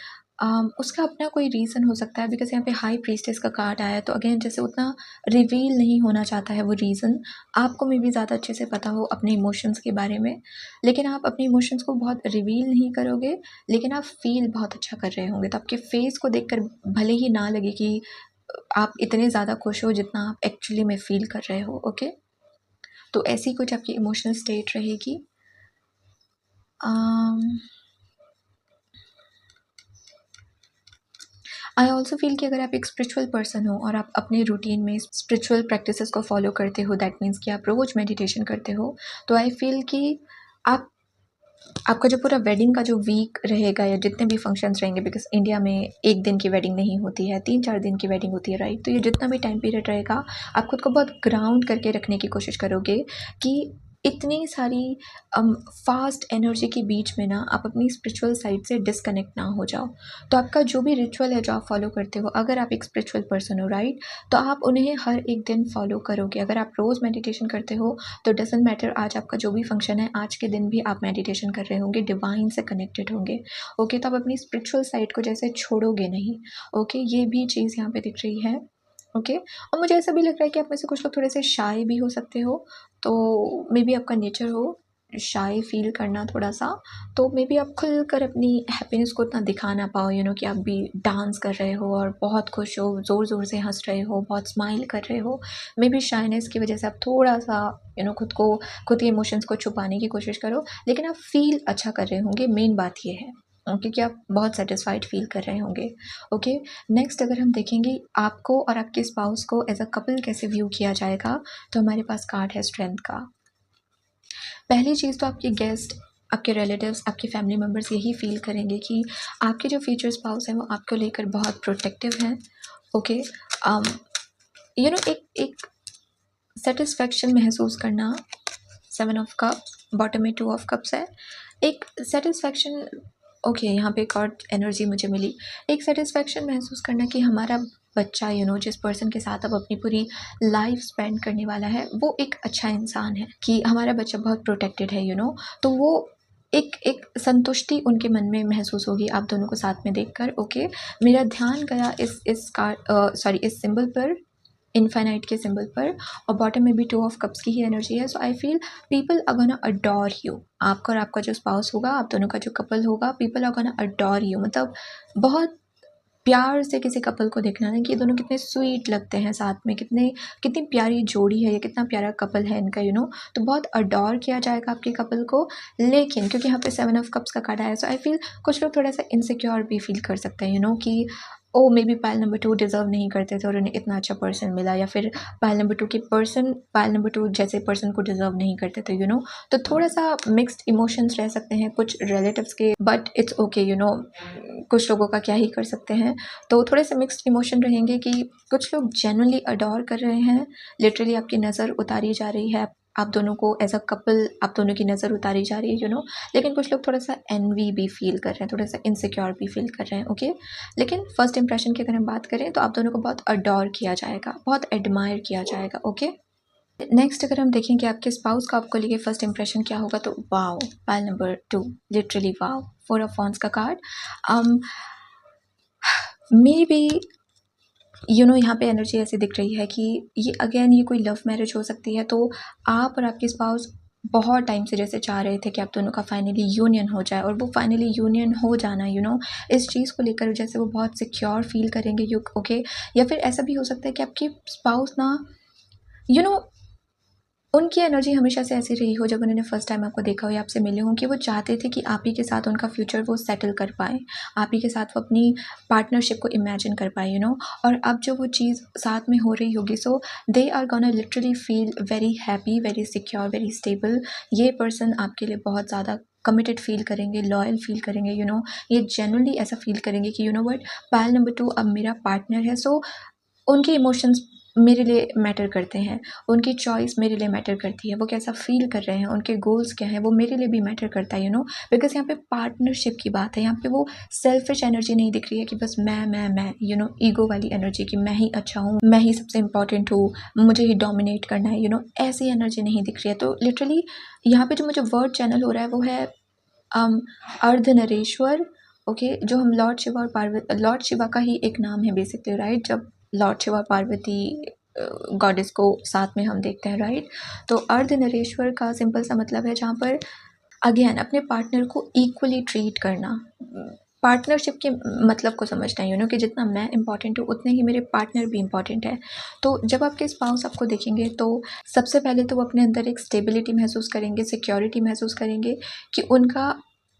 उसका अपना कोई रीज़न हो सकता है, बिकॉज़ यहाँ पे हाई प्रीस्टेस का कार्ड आया है, तो अगेन जैसे उतना रिवील नहीं होना चाहता है वो रीज़न। आपको मे बी ज़्यादा अच्छे से पता हो अपने इमोशंस के बारे में, लेकिन आप अपने इमोशंस को बहुत रिवील नहीं करोगे, लेकिन आप फ़ील बहुत अच्छा कर रहे होंगे। तो आपके फेस को देखकर भले ही ना लगे कि आप इतने ज़्यादा खुश हो जितना आप एक्चुअली में फ़ील कर रहे हो। ओके, तो ऐसी कुछ आपकी इमोशनल स्टेट रहेगी। आई ऑल्सो फील कि अगर आप एक स्पिरिचुअल पर्सन हो और आप अपने रूटीन में स्पिरिचुअल प्रैक्टिसेस को फॉलो करते हो, दैट मीन्स कि आप रोज़ मेडिटेशन करते हो, तो आई फील कि आप आपका जो पूरा वेडिंग का जो वीक रहेगा, या जितने भी फंक्शंस रहेंगे, बिकॉज इंडिया में 1 दिन की वेडिंग नहीं होती है, 3-4 दिन की वेडिंग होती है, राइट। तो ये जितना भी टाइम पीरियड रहेगा, आप खुद को बहुत ग्राउंड करके रखने की कोशिश करोगे कि इतनी सारी फास्ट एनर्जी के बीच में ना आप अपनी स्पिरिचुअल साइड से डिस्कनेक्ट ना हो जाओ। तो आपका जो भी रिचुअल है जो आप फॉलो करते हो, अगर आप एक स्पिरिचुअल पर्सन हो, राइट, तो आप उन्हें हर एक दिन फॉलो करोगे। अगर आप रोज़ मेडिटेशन करते हो, तो डजंट मैटर आज आपका जो भी फंक्शन है, आज के दिन भी आप मेडिटेशन कर रहे होंगे, डिवाइन से कनेक्टेड होंगे। ओके, तो आप अपनी स्पिरिचुअल साइड को जैसे छोड़ोगे नहीं। ओके, ये भी चीज़ यहाँ पे दिख रही है। ओके, और मुझे ऐसा भी लग रहा है कि आप में से कुछ लोग थोड़े से शाय भी हो सकते हो, तो मे बी आपका नेचर हो शाय फील करना थोड़ा-सा, तो मे बी आप खुलकर अपनी हैप्पीनेस को उतना दिखा ना पाओ, कि आप भी डांस कर रहे हो और बहुत खुश हो, ज़ोर-ज़ोर से हँस रहे हो, बहुत स्माइल कर रहे हो। मे बी शायनेस की वजह से आप थोड़ा-सा खुद के इमोशंस को छुपाने की कोशिश करो, लेकिन आप फ़ील अच्छा कर रहे होंगे, मेन बात ये है। क्योंकि आप बहुत सैटिस्फाइड फ़ील कर रहे होंगे। ओके, नेक्स्ट अगर हम देखेंगे आपको और आपके स्पाउस को एज़ अ कपल कैसे व्यू किया जाएगा, तो हमारे पास कार्ड है स्ट्रेंथ का। पहली चीज़ तो आपके गेस्ट, आपके रिलेटिव्स, आपके फैमिली मेम्बर्स यही फ़ील करेंगे कि आपके जो फ्यूचर स्पाउस हैं वो आपको लेकर बहुत प्रोटेक्टिव हैं। ओके, एक सेटिस्फैक्शन महसूस करना। 7 ऑफ कप्स, बॉटम में 2 ऑफ कप्स है। एक सेटिस्फैक्शन, ओके, यहाँ पे एक और एनर्जी मुझे मिली। एक सेटिस्फैक्शन महसूस करना कि हमारा बच्चा, जिस पर्सन के साथ अब अपनी पूरी लाइफ स्पेंड करने वाला है, वो एक अच्छा इंसान है, कि हमारा बच्चा बहुत प्रोटेक्टेड है, तो वो एक संतुष्टि उनके मन में महसूस होगी आप दोनों को साथ में देखकर। ओके, मेरा ध्यान गया इस सिंबल पर, इनफाइनाइट के सिंबल पर, और बॉटम में भी 2 ऑफ कप्स की ही एनर्जी है। So I feel people are gonna adore you. आपका और आपका जो स्पाउस होगा, आप दोनों का जो कपल होगा, people are gonna adore you. मतलब बहुत प्यार से किसी कपल को देखना है कि ये दोनों कितने स्वीट लगते हैं साथ में, कितनी प्यारी जोड़ी है, ये कितना प्यारा कपल है इनका, तो बहुत अडोर किया जाएगा आपके कपल को। लेकिन क्योंकि यहाँ पे 7 ऑफ कप्स का कार्ड आया है, सो आई फील कुछ लोग थोड़ा सा इनसिक्योर भी फील कर सकते हैं, कि oh maybe pile number 2 deserve नहीं करते थे और उन्हें इतना अच्छा पर्सन मिला, या फिर पायल नंबर 2 के पर्सन पायल नंबर 2 जैसे पर्सन को डिज़र्व नहीं करते थे, यू नो। तो थोड़ा-सा मिक्स्ड इमोशंस रह सकते हैं कुछ रिलेटिव्स के, but it's okay, you know, कुछ लोगों का क्या ही कर सकते हैं। तो थोड़े से मिक्स्ड इमोशन रहेंगे कि कुछ लोग जेन्युइनली अडोर कर रहे हैं, लिटरली आपकी नज़र उतारी जा रही है, आप दोनों को एज़ अ कपल आप दोनों की नज़र उतारी जा रही है, यू नो। लेकिन कुछ लोग थोड़ा-सा एनवी भी फ़ील कर रहे हैं, थोड़ा-सा इनसिक्योर भी फ़ील कर रहे हैं, ओके। लेकिन फर्स्ट इंप्रेशन की अगर हम बात करें तो आप दोनों को बहुत अडोर किया जाएगा, बहुत एडमायर किया जाएगा, ओके। नेक्स्ट अगर हम देखें कि आपके स्पाउस का आपको लिए फर्स्ट इंप्रेशन क्या होगा, तो wow, pile number 2, literally wow, 4 of wands का card. Maybe you know यहाँ पे एनर्जी ऐसी दिख रही है कि ये अगेन ये कोई लव मैरिज हो सकती है। तो आप और आपके स्पाउस बहुत टाइम से जैसे चाह रहे थे कि आप दोनों का फाइनली यूनियन हो जाए, और वो फाइनली यूनियन हो जाना, यू नो, इस चीज़ को लेकर जैसे वो बहुत सिक्योर फील करेंगे, यू ओके। या फिर ऐसा भी हो सकता है कि आपके स्पाउस ना, यू नो, उनकी एनर्जी हमेशा से ऐसी रही हो, जब उन्होंने फर्स्ट टाइम आपको देखा हो या आपसे मिले हों, कि वो चाहते थे कि आप ही के साथ उनका फ्यूचर वो सेटल कर पाएँ, आप ही के साथ वो अपनी पार्टनरशिप को इमेजिन कर पाएँ, यू नो। और अब जो वो चीज़ साथ में हो रही होगी, so they are gonna literally feel very happy, very secure, very stable. ये पर्सन आपके लिए बहुत ज़्यादा कमिटेड फील करेंगे, लॉयल फील करेंगे, यू नो। ये जेन्युइनली ऐसा फील करेंगे कि you know what, pile number 2 अब मेरा पार्टनर है। सो उनके इमोशंस मेरे लिए मैटर करते हैं, उनकी चॉइस मेरे लिए मैटर करती है, वो कैसा फ़ील कर रहे हैं, उनके गोल्स क्या हैं, वो मेरे लिए भी मैटर करता है, यू नो। बिकॉज़ यहाँ पे पार्टनरशिप की बात है, यहाँ पे वो सेल्फिश एनर्जी नहीं दिख रही है कि बस मैं, यू नो, ईगो वाली एनर्जी कि मैं ही अच्छा हूँ, मैं ही सबसे इम्पोर्टेंट हूँ, मुझे ही डोमिनेट करना है, यू नो, ऐसी एनर्जी नहीं दिख रही है। तो लिटरली यहाँ पे जो मुझे वर्ड चैनल हो रहा है वो है अर्धनरेश्वर, ओके, जो हम लॉर्ड शिवा का ही एक नाम है बेसिकली, राइट। जब लॉर्ड शिवा पार्वती गॉडेस को साथ में हम देखते हैं, राइट। तो अर्धनरेश्वर का सिंपल सा मतलब है जहाँ पर अगेन अपने पार्टनर को इक्वली ट्रीट करना, पार्टनरशिप के मतलब को समझना, यू नो, कि जितना मैं इंपॉर्टेंट हूँ उतने ही मेरे पार्टनर भी इंपॉर्टेंट है। तो जब आपके स्पाउस आपको देखेंगे तो सबसे पहले तो वो अपने अंदर एक स्टेबिलिटी महसूस करेंगे, सिक्योरिटी महसूस करेंगे कि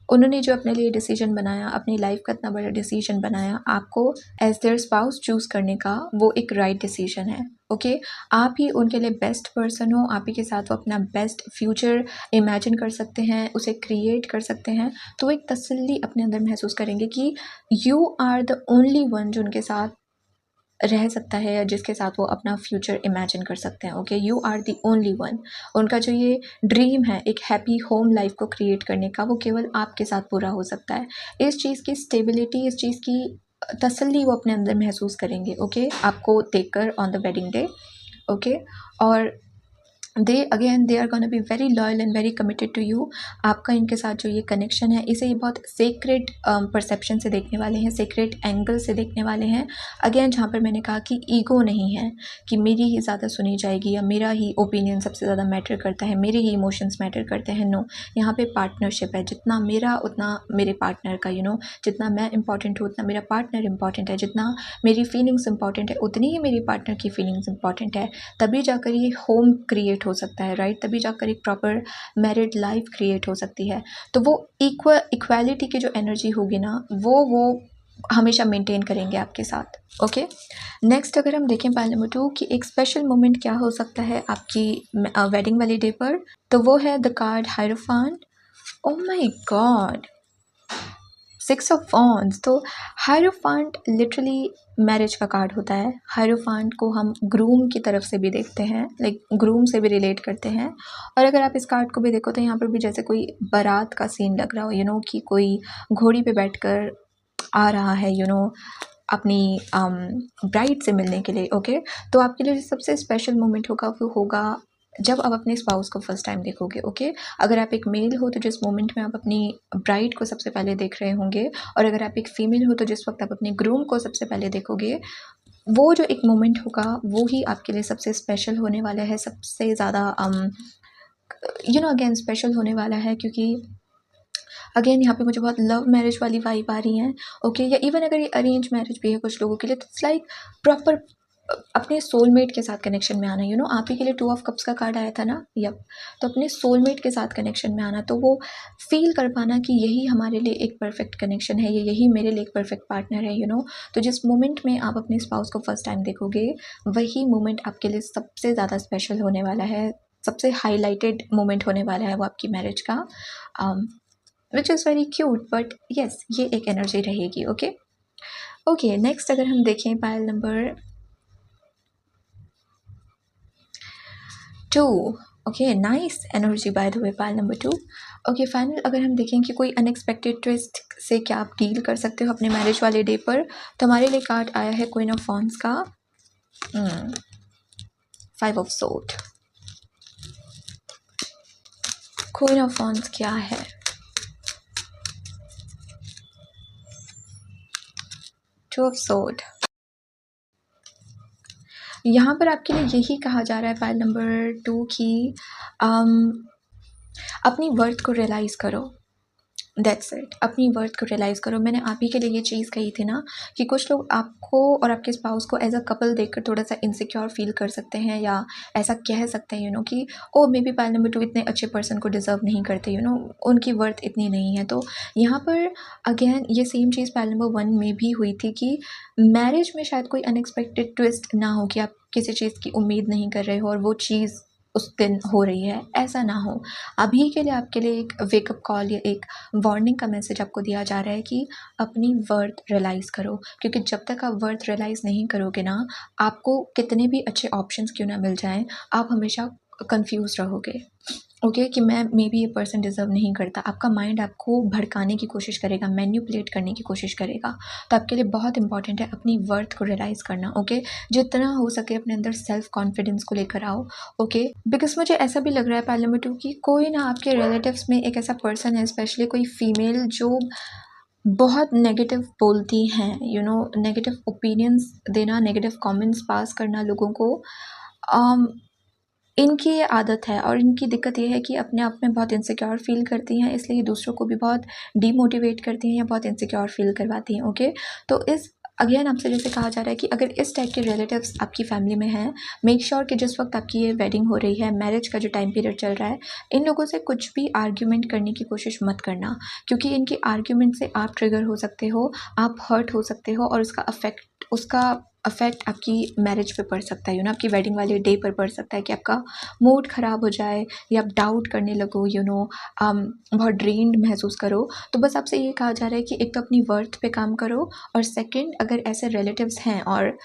उन्होंने जो अपने लिए डिसीजन बनाया, अपनी लाइफ का इतना बड़ा डिसीजन बनाया, आपको एज देयर स्पाउस चूज़ करने का, वो एक राइट डिसीजन है, ओके। आप ही उनके लिए बेस्ट पर्सन हो, आप ही के साथ वो अपना बेस्ट फ्यूचर इमेजिन कर सकते हैं, उसे क्रिएट कर सकते हैं। तो एक तसल्ली अपने अंदर महसूस करेंगे कि you are the only one जो उनके साथ रह सकता है, या जिसके साथ वो अपना फ्यूचर इमेजिन कर सकते हैं, okay. You are the only one. उनका जो ये ड्रीम है एक हैप्पी होम लाइफ को क्रिएट करने का, वो केवल आपके साथ पूरा हो सकता है। इस चीज़ की स्टेबिलिटी, इस चीज़ की तसल्ली वो अपने अंदर महसूस करेंगे, ओके, आपको देखकर on the wedding day, okay. और they are gonna be very loyal and very committed to you. आपका इनके साथ जो ये कनेक्शन है, इसे ये बहुत सेक्रेट परसेप्शन से देखने वाले हैं, सेक्रेट एंगल से देखने वाले हैं। अगेन जहाँ पर मैंने कहा कि ईगो नहीं है कि मेरी ही ज़्यादा सुनी जाएगी या मेरा ही ओपिनियन सबसे ज़्यादा मैटर करता है, मेरे ही इमोशंस मैटर करते हैं, नो। यहाँ पे पार्टनरशिप है, जितना मेरा उतना मेरे पार्टनर का, यू नो, जितना मैं इंपॉर्टेंट हूँ उतना मेरा पार्टनर इंपॉर्टेंट है, जितना मेरी फीलिंग्स इंपॉर्टेंट है उतनी ही मेरी पार्टनर की फीलिंग्स इंपॉर्टेंट है। तभी जाकर ये होम क्रिएट हो सकता है, राइट। तभी जाकर एक प्रॉपर मैरिड लाइफ क्रिएट हो सकती है। तो वो इक्वालिटी की जो एनर्जी होगी ना, वो हमेशा मेंटेन करेंगे आपके साथ, ओके। नेक्स्ट अगर हम देखें पाइल नंबर 2 कि एक स्पेशल मोमेंट क्या हो सकता है आपकी वेडिंग वाले डे पर, तो वो है the card hierophant. Oh my god, 6 of wands. तो हायरोफांट लिटरली मैरिज का कार्ड होता है। हायरोफांट को हम ग्रूम की तरफ से भी देखते हैं, लाइक ग्रूम से भी रिलेट करते हैं। और अगर आप इस कार्ड को भी देखो तो यहाँ पर भी जैसे कोई बारात का सीन लग रहा हो, यू नो, कि कोई घोड़ी पे बैठकर आ रहा है, यू नो, अपनी ब्राइड से मिलने के लिए, ओके। तो आपके लिए जो सबसे स्पेशल मोमेंट होगा वो होगा जब आप अपने स्पाउस को फर्स्ट टाइम देखोगे, ओके। अगर आप एक मेल हो तो जिस मोमेंट में आप अपनी ब्राइड को सबसे पहले देख रहे होंगे, और अगर आप एक फीमेल हो तो जिस वक्त आप अपने ग्रूम को सबसे पहले देखोगे, वो जो एक मोमेंट होगा वो ही आपके लिए सबसे स्पेशल होने वाला है, सबसे ज़्यादा यू नो अगेन स्पेशल होने वाला है। क्योंकि अगेन यहाँ पे मुझे बहुत लव मैरिज वाली वाइब आ रही है, ओके। या इवन अगर ये अरेंज मैरिज भी है कुछ लोगों के लिए, तो इट्स लाइक प्रॉपर अपने सोलमेट के साथ कनेक्शन में आना, आप ही के लिए 2 ऑफ कप्स का कार्ड आया था ना, यप। तो अपने सोलमेट के साथ कनेक्शन में आना, तो वो फ़ील कर पाना कि यही हमारे लिए एक परफेक्ट कनेक्शन है, यही मेरे लिए एक परफेक्ट पार्टनर है, तो जिस मोमेंट में आप अपने स्पाउस को फर्स्ट टाइम देखोगे, वही मोमेंट आपके लिए सबसे ज़्यादा स्पेशल होने वाला है, सबसे हाइलाइटेड मोमेंट होने वाला है वो आपकी मैरिज का, which is very cute, but yes, ये एक एनर्जी रहेगी। ओके, नेक्स्ट अगर हम देखें पायल number 2, okay, nice energy by the way, Payal number 2। Okay, final अगर हम देखें कि कोई अनएक्सपेक्टेड ट्विस्ट से क्या आप डील कर सकते हो अपने मैरिज वाले डे पर, तो हमारे लिए कार्ड आया है क्वीन ऑफ वॉन्ड्स का, 5 of sword. Queen of wands क्या है? 2 ऑफ सोर्ड। यहाँ पर आपके लिए यही कहा जा रहा है पायल नंबर 2 की अपनी वर्थ को रियलाइज़ करो, दैट्स इट, अपनी वर्थ को रियलाइज़ करो। मैंने आप ही के लिए ये चीज़ कही थी ना कि कुछ लोग आपको और आपके स्पाउस को एज अ कपल देखकर थोड़ा सा इनसिक्योर फील कर सकते हैं, या ऐसा कह सकते हैं कि oh maybe pile number 2 इतने अच्छे पर्सन को डिज़र्व नहीं करते, उनकी वर्थ इतनी नहीं है। तो यहाँ पर अगेन ये सेम चीज़ पायल नंबर 1 में भी हुई थी कि मैरिज में शायद कोई अनएक्सपेक्टेड ट्विस्ट ना हो कि आप किसी चीज़ की उम्मीद नहीं कर रहे हो और वो चीज़ उस दिन हो रही है, ऐसा ना हो। अभी के लिए आपके लिए एक वेकअप कॉल या एक वार्निंग का मैसेज आपको दिया जा रहा है कि अपनी वर्थ रियलाइज़ करो, क्योंकि जब तक आप वर्थ रियलाइज़ नहीं करोगे ना, आपको कितने भी अच्छे ऑप्शंस क्यों ना मिल जाएं, आप हमेशा कंफ्यूज रहोगे। ओके, कि मैं मे बी ये पर्सन डिज़र्व नहीं करता। आपका माइंड आपको भड़काने की कोशिश करेगा, मैनिपुलेट करने की कोशिश करेगा। तो आपके लिए बहुत इंपॉर्टेंट है अपनी वर्थ को रियलाइज़ करना। ओके, जितना हो सके अपने अंदर सेल्फ कॉन्फिडेंस को लेकर आओ। ओके, बिकॉज मुझे ऐसा भी लग रहा है पायल नंबर 2 की कोई ना आपके रिलेटिव्स में एक ऐसा पर्सन है, स्पेशली कोई फीमेल जो बहुत नेगेटिव बोलती हैं, नेगेटिव ओपिनियंस देना, नेगेटिव कमेंट्स पास करना लोगों को। इनकी ये आदत है और इनकी दिक्कत ये है कि अपने आप में बहुत इनसिक्योर फील करती हैं, इसलिए दूसरों को भी बहुत डीमोटिवेट करती हैं या बहुत इनसिक्योर फील करवाती हैं। ओके, तो इस अगेन आपसे जैसे कहा जा रहा है कि अगर इस टाइप के रिलेटिव्स आपकी फैमिली में हैं, मेक श्योर कि जिस वक्त आपकी ये वेडिंग हो रही है, मैरिज का जो टाइम पीरियड चल रहा है, इन लोगों से कुछ भी आर्ग्यूमेंट करने की कोशिश मत करना, क्योंकि इनकी आर्ग्यूमेंट से आप ट्रिगर हो सकते हो, आप हर्ट हो सकते हो और उसका अफेक्ट आपकी मैरिज पे पड़ सकता है, आपकी वेडिंग वाले डे पर पड़ सकता है कि आपका मूड ख़राब हो जाए या आप डाउट करने लगो, बहुत ड्रेन्ड महसूस करो। तो बस आपसे ये कहा जा रहा है कि एक तो अपनी वर्थ पे काम करो, और सेकंड, अगर ऐसे रिलेटिव्स हैं और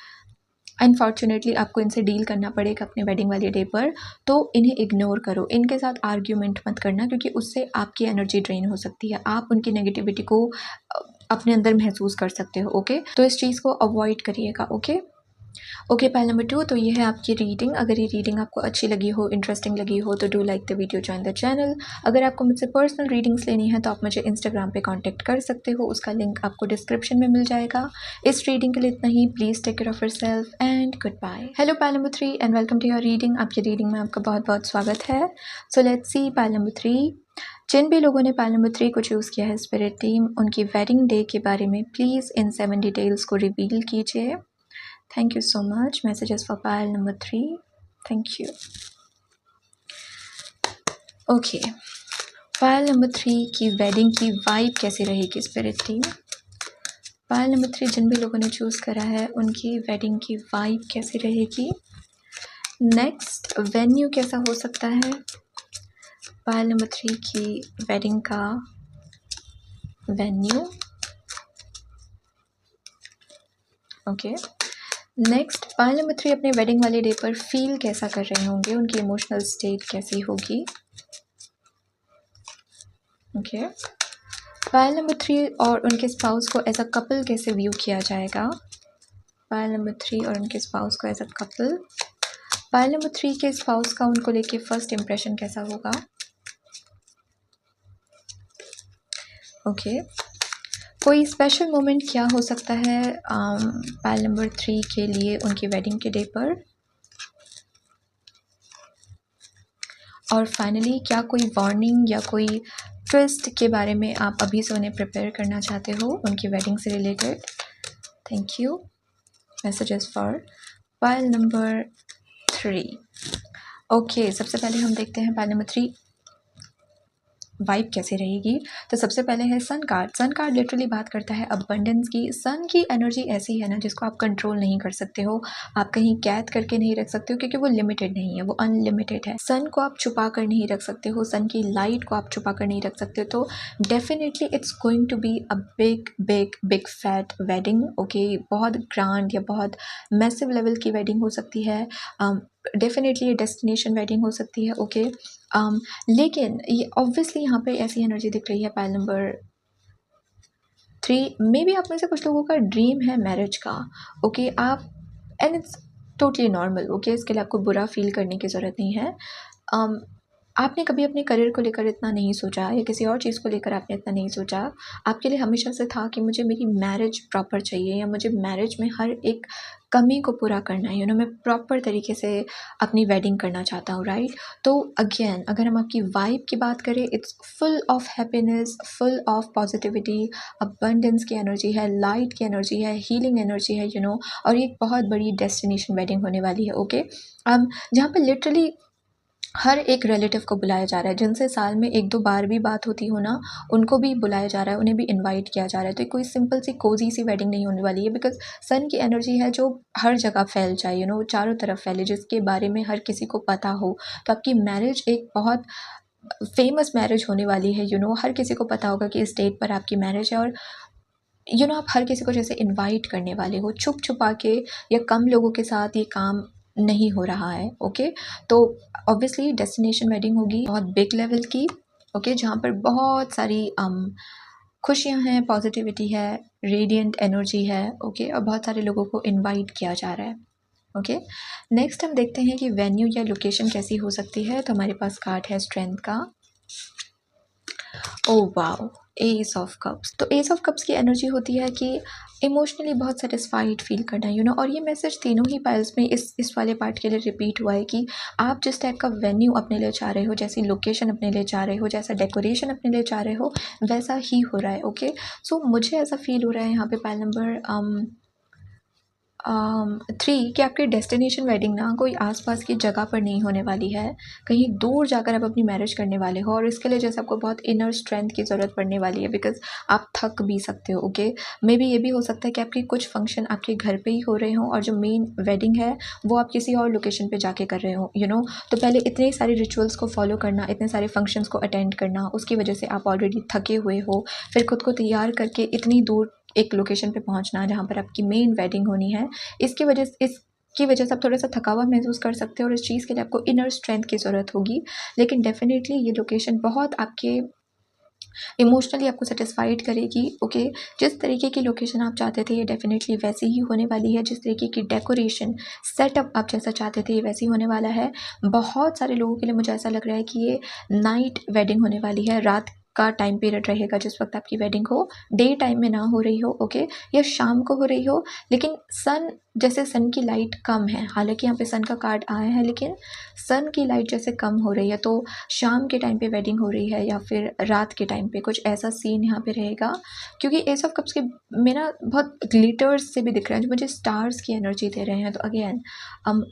अनफॉर्चुनेटली आपको इनसे डील करना पड़ेगा अपने वेडिंग वाले डे पर, तो इन्हें इग्नोर करो, इनके साथ आर्ग्यूमेंट मत करना, क्योंकि उससे आपकी एनर्जी ड्रेन हो सकती है, आप उनकी नेगेटिविटी को अपने अंदर महसूस कर सकते हो। ओके, तो इस चीज़ को अवॉइड करिएगा। ओके, पायल नंबर 2, तो ये है आपकी रीडिंग। अगर ये रीडिंग आपको अच्छी लगी हो, इंटरेस्टिंग लगी हो, तो do like the video, join the channel. अगर आपको मुझसे पर्सनल रीडिंग्स लेनी है तो आप मुझे इंस्टाग्राम पे कांटेक्ट कर सकते हो, उसका लिंक आपको डिस्क्रिप्शन में मिल जाएगा। इस रीडिंग के लिए इतना ही। Please take care of yourself and good bye. Hello pile number 3 and welcome to your reading. आपकी रीडिंग में आपका बहुत बहुत स्वागत है। So let's C Payal number 3। जिन भी लोगों ने पायल नंबर 3 को चूज़ किया है स्पिरिट टीम, उनकी वेडिंग डे के बारे में प्लीज़ इन 7 डिटेल्स को रिवील कीजिए। Thank you so much. Messages for pile number 3. Thank you. Okay. Pile number 3 की वेडिंग की वाइब कैसी रहेगी स्पिरिट टीम? पायल नंबर 3 जिन भी लोगों ने चूज़ करा है उनकी वेडिंग की वाइब कैसी रहेगी? नेक्स्ट वेन्यू कैसा हो सकता है पायल नंबर 3 की वेडिंग का वेन्यू? ओके, नेक्स्ट पायल नंबर 3 अपने वेडिंग वाले डे पर फील कैसा कर रहे होंगे, उनकी इमोशनल स्टेट कैसी होगी? ओके, पायल नंबर 3 और उनके स्पाउस को एज अ कपल कैसे व्यू किया जाएगा? पायल नंबर 3 और उनके स्पाउस को as a couple. Pile number 3 के स्पाउस का उनको लेके फर्स्ट इम्प्रेशन कैसा होगा? ओके, कोई स्पेशल मोमेंट क्या हो सकता है पायल नंबर 3 के लिए उनकी वेडिंग के डे पर? और फाइनली क्या कोई वार्निंग या कोई ट्विस्ट के बारे में आप अभी से उन्हें प्रिपेयर करना चाहते हो उनकी वेडिंग से related? Thank you. Messages for pile number 3। Okay, सबसे पहले हम देखते हैं पाइल नंबर 3 वाइब कैसे रहेगी। तो सबसे पहले है sun card. Sun card literally बात करता है अबंडेंस की। सन की एनर्जी ऐसी है ना जिसको आप कंट्रोल नहीं कर सकते हो, आप कहीं कैद करके नहीं रख सकते हो, क्योंकि वो लिमिटेड नहीं है, वो अनलिमिटेड है। सन को आप छुपा कर नहीं रख सकते हो, सन की लाइट को आप छुपा कर नहीं रख सकते हो। तो definitely it's going to be a big big big fat wedding. Okay, बहुत ग्रांड या बहुत मैसिव लेवल की वेडिंग हो सकती है। डेफिनेटली डेस्टिनेशन वेडिंग हो सकती है। ओके, लेकिन ये ऑब्वियसली यहाँ पे ऐसी एनर्जी दिख रही है पाइल नंबर 3। मे बी आप में से कुछ लोगों का ड्रीम है मैरिज का। ओके, आप and it's totally normal. Okay, इसके लिए आपको बुरा फील करने की ज़रूरत नहीं है। आपने कभी अपने करियर को लेकर इतना नहीं सोचा या किसी और चीज़ को लेकर आपने इतना नहीं सोचा। आपके लिए हमेशा से था कि मुझे मेरी मैरिज प्रॉपर चाहिए या मुझे मैरिज में हर एक कमी को पूरा करना है, मैं प्रॉपर तरीके से अपनी वेडिंग करना चाहता हूँ, राइट। तो अगेन अगर हम आपकी वाइब की बात करें, it's full of happiness, full of positivity, abundance की एनर्जी है, लाइट की एनर्जी है, हीलिंग एनर्जी है, और ये एक बहुत बड़ी डेस्टिनेशन वेडिंग होने वाली है। ओके, जहाँ पर लिटरली हर एक रिलेटिव को बुलाया जा रहा है, जिनसे साल में 1-2 बार भी बात होती हो ना, उनको भी बुलाया जा रहा है, उन्हें भी इनवाइट किया जा रहा है। तो कोई सिंपल सी कोज़ी सी वेडिंग नहीं होने वाली है, बिकॉज़ सन की एनर्जी है जो हर जगह फैल जाए, चारों तरफ फैले, जिसके बारे में हर किसी को पता हो। तो आपकी मैरिज एक बहुत फेमस मैरिज होने वाली है, हर किसी को पता होगा कि इस डेट पर आपकी मैरिज है। और आप हर किसी को जैसे इनवाइट करने वाले हो, छुप-छुपा के या कम लोगों के साथ ये काम नहीं हो रहा है। ओके, तो ऑब्वियसली डेस्टिनेशन वेडिंग होगी बहुत बिग लेवल की। ओके, जहाँ पर बहुत सारी खुशियाँ हैं, पॉजिटिविटी है, रेडिएंट एनर्जी है। ओके, और बहुत सारे लोगों को इनवाइट किया जा रहा है। ओके, नेक्स्ट हम देखते हैं कि वेन्यू या लोकेशन कैसी हो सकती है। तो हमारे पास कार्ड है स्ट्रेंथ का। Oh wow! S of cups. तो एस ऑफ कप्स की एनर्जी होती है कि इमोशनली बहुत सैटिस्फाइड फील करना, और ये मैसेज तीनों ही पाइल्स में इस वाले पार्ट के लिए रिपीट हुआ है कि आप जिस टाइप का वेन्यू अपने लिए चाह रहे हो, जैसी लोकेशन अपने लिए चाह रहे हो, जैसा डेकोरेशन अपने लिए चाह रहे हो, वैसा ही हो रहा है। ओके, सो मुझे ऐसा फील हो रहा है यहाँ पे पाइल नंबर 3 कि आपकी डेस्टिनेशन वेडिंग ना कोई आस-पास की जगह पर नहीं होने वाली है। कहीं दूर जाकर आप अपनी मैरिज करने वाले हो, और इसके लिए जैसे आपको बहुत इनर स्ट्रेंथ की ज़रूरत पड़ने वाली है, बिकॉज़ आप थक भी सकते हो। ओके, मे बी ये भी हो सकता है कि आपके कुछ फंक्शन आपके घर पे ही हो रहे हों और जो मेन वेडिंग है वो आप किसी और लोकेशन पे जाके कर रहे हो, तो पहले इतने सारे रिचुअल्स को फॉलो करना, इतने सारे फंक्शंस को अटेंड करना, उसकी वजह से आप ऑलरेडी थके हुए हो। फिर खुद को तैयार करके इतनी दूर एक लोकेशन पे पहुँचना जहाँ पर आपकी मेन वेडिंग होनी है, इसकी वजह से आप थोड़ा-सा थका हुआ महसूस कर सकते हो, और इस चीज़ के लिए आपको इनर स्ट्रेंथ की ज़रूरत होगी। लेकिन डेफ़िनेटली ये लोकेशन बहुत आपके इमोशनली आपको सैटिस्फाइड करेगी। ओके, जिस तरीके की लोकेशन आप चाहते थे ये डेफ़िनेटली वैसी ही होने वाली है, जिस तरीके की डेकोरेशन, सेटअप आप जैसा चाहते थे ये वैसी होने वाला है। बहुत सारे लोगों के लिए मुझे ऐसा लग रहा है कि ये नाइट वेडिंग होने वाली है, रात का टाइम पीरियड रहेगा जिस वक़्त आपकी वेडिंग हो, डे टाइम में ना हो रही हो। ओके, या शाम को हो रही हो, लेकिन सन की लाइट कम है। हालाँकि यहाँ पे सन का कार्ड आया है, लेकिन सन की लाइट जैसे कम हो रही है, तो शाम के टाइम पे वेडिंग हो रही है या फिर रात के टाइम पे, कुछ ऐसा सीन यहाँ पे रहेगा। क्योंकि एस ऑफ कप्स के में ना बहुत ग्लिटर्स से भी दिख रहा है जो मुझे स्टार्स की एनर्जी दे रहे हैं। तो अगेन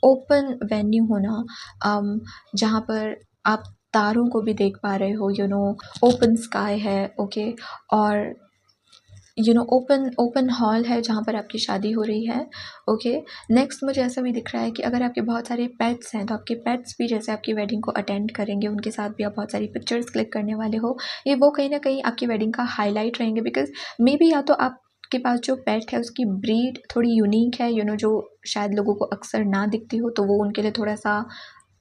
ओपन वेन्यू होना, जहाँ पर आप तारों को भी देख पा रहे हो, ओपन स्काई है। ओके, और ओपन हॉल है जहाँ पर आपकी शादी हो रही है। ओके, नेक्स्ट मुझे ऐसा भी दिख रहा है कि अगर आपके बहुत सारे पेट्स हैं, तो आपके पेट्स भी जैसे आपकी वेडिंग को अटेंड करेंगे, उनके साथ भी आप बहुत सारी पिक्चर्स क्लिक करने वाले हो। ये वो कहीं न कहीं आपकी वेडिंग का हाइलाइट रहेंगे, बिकॉज़ मे बी या तो आपके पास जो पेट है उसकी ब्रीड थोड़ी यूनिक है, जो शायद लोगों को अक्सर ना दिखती हो, तो वो उनके लिए थोड़ा-सा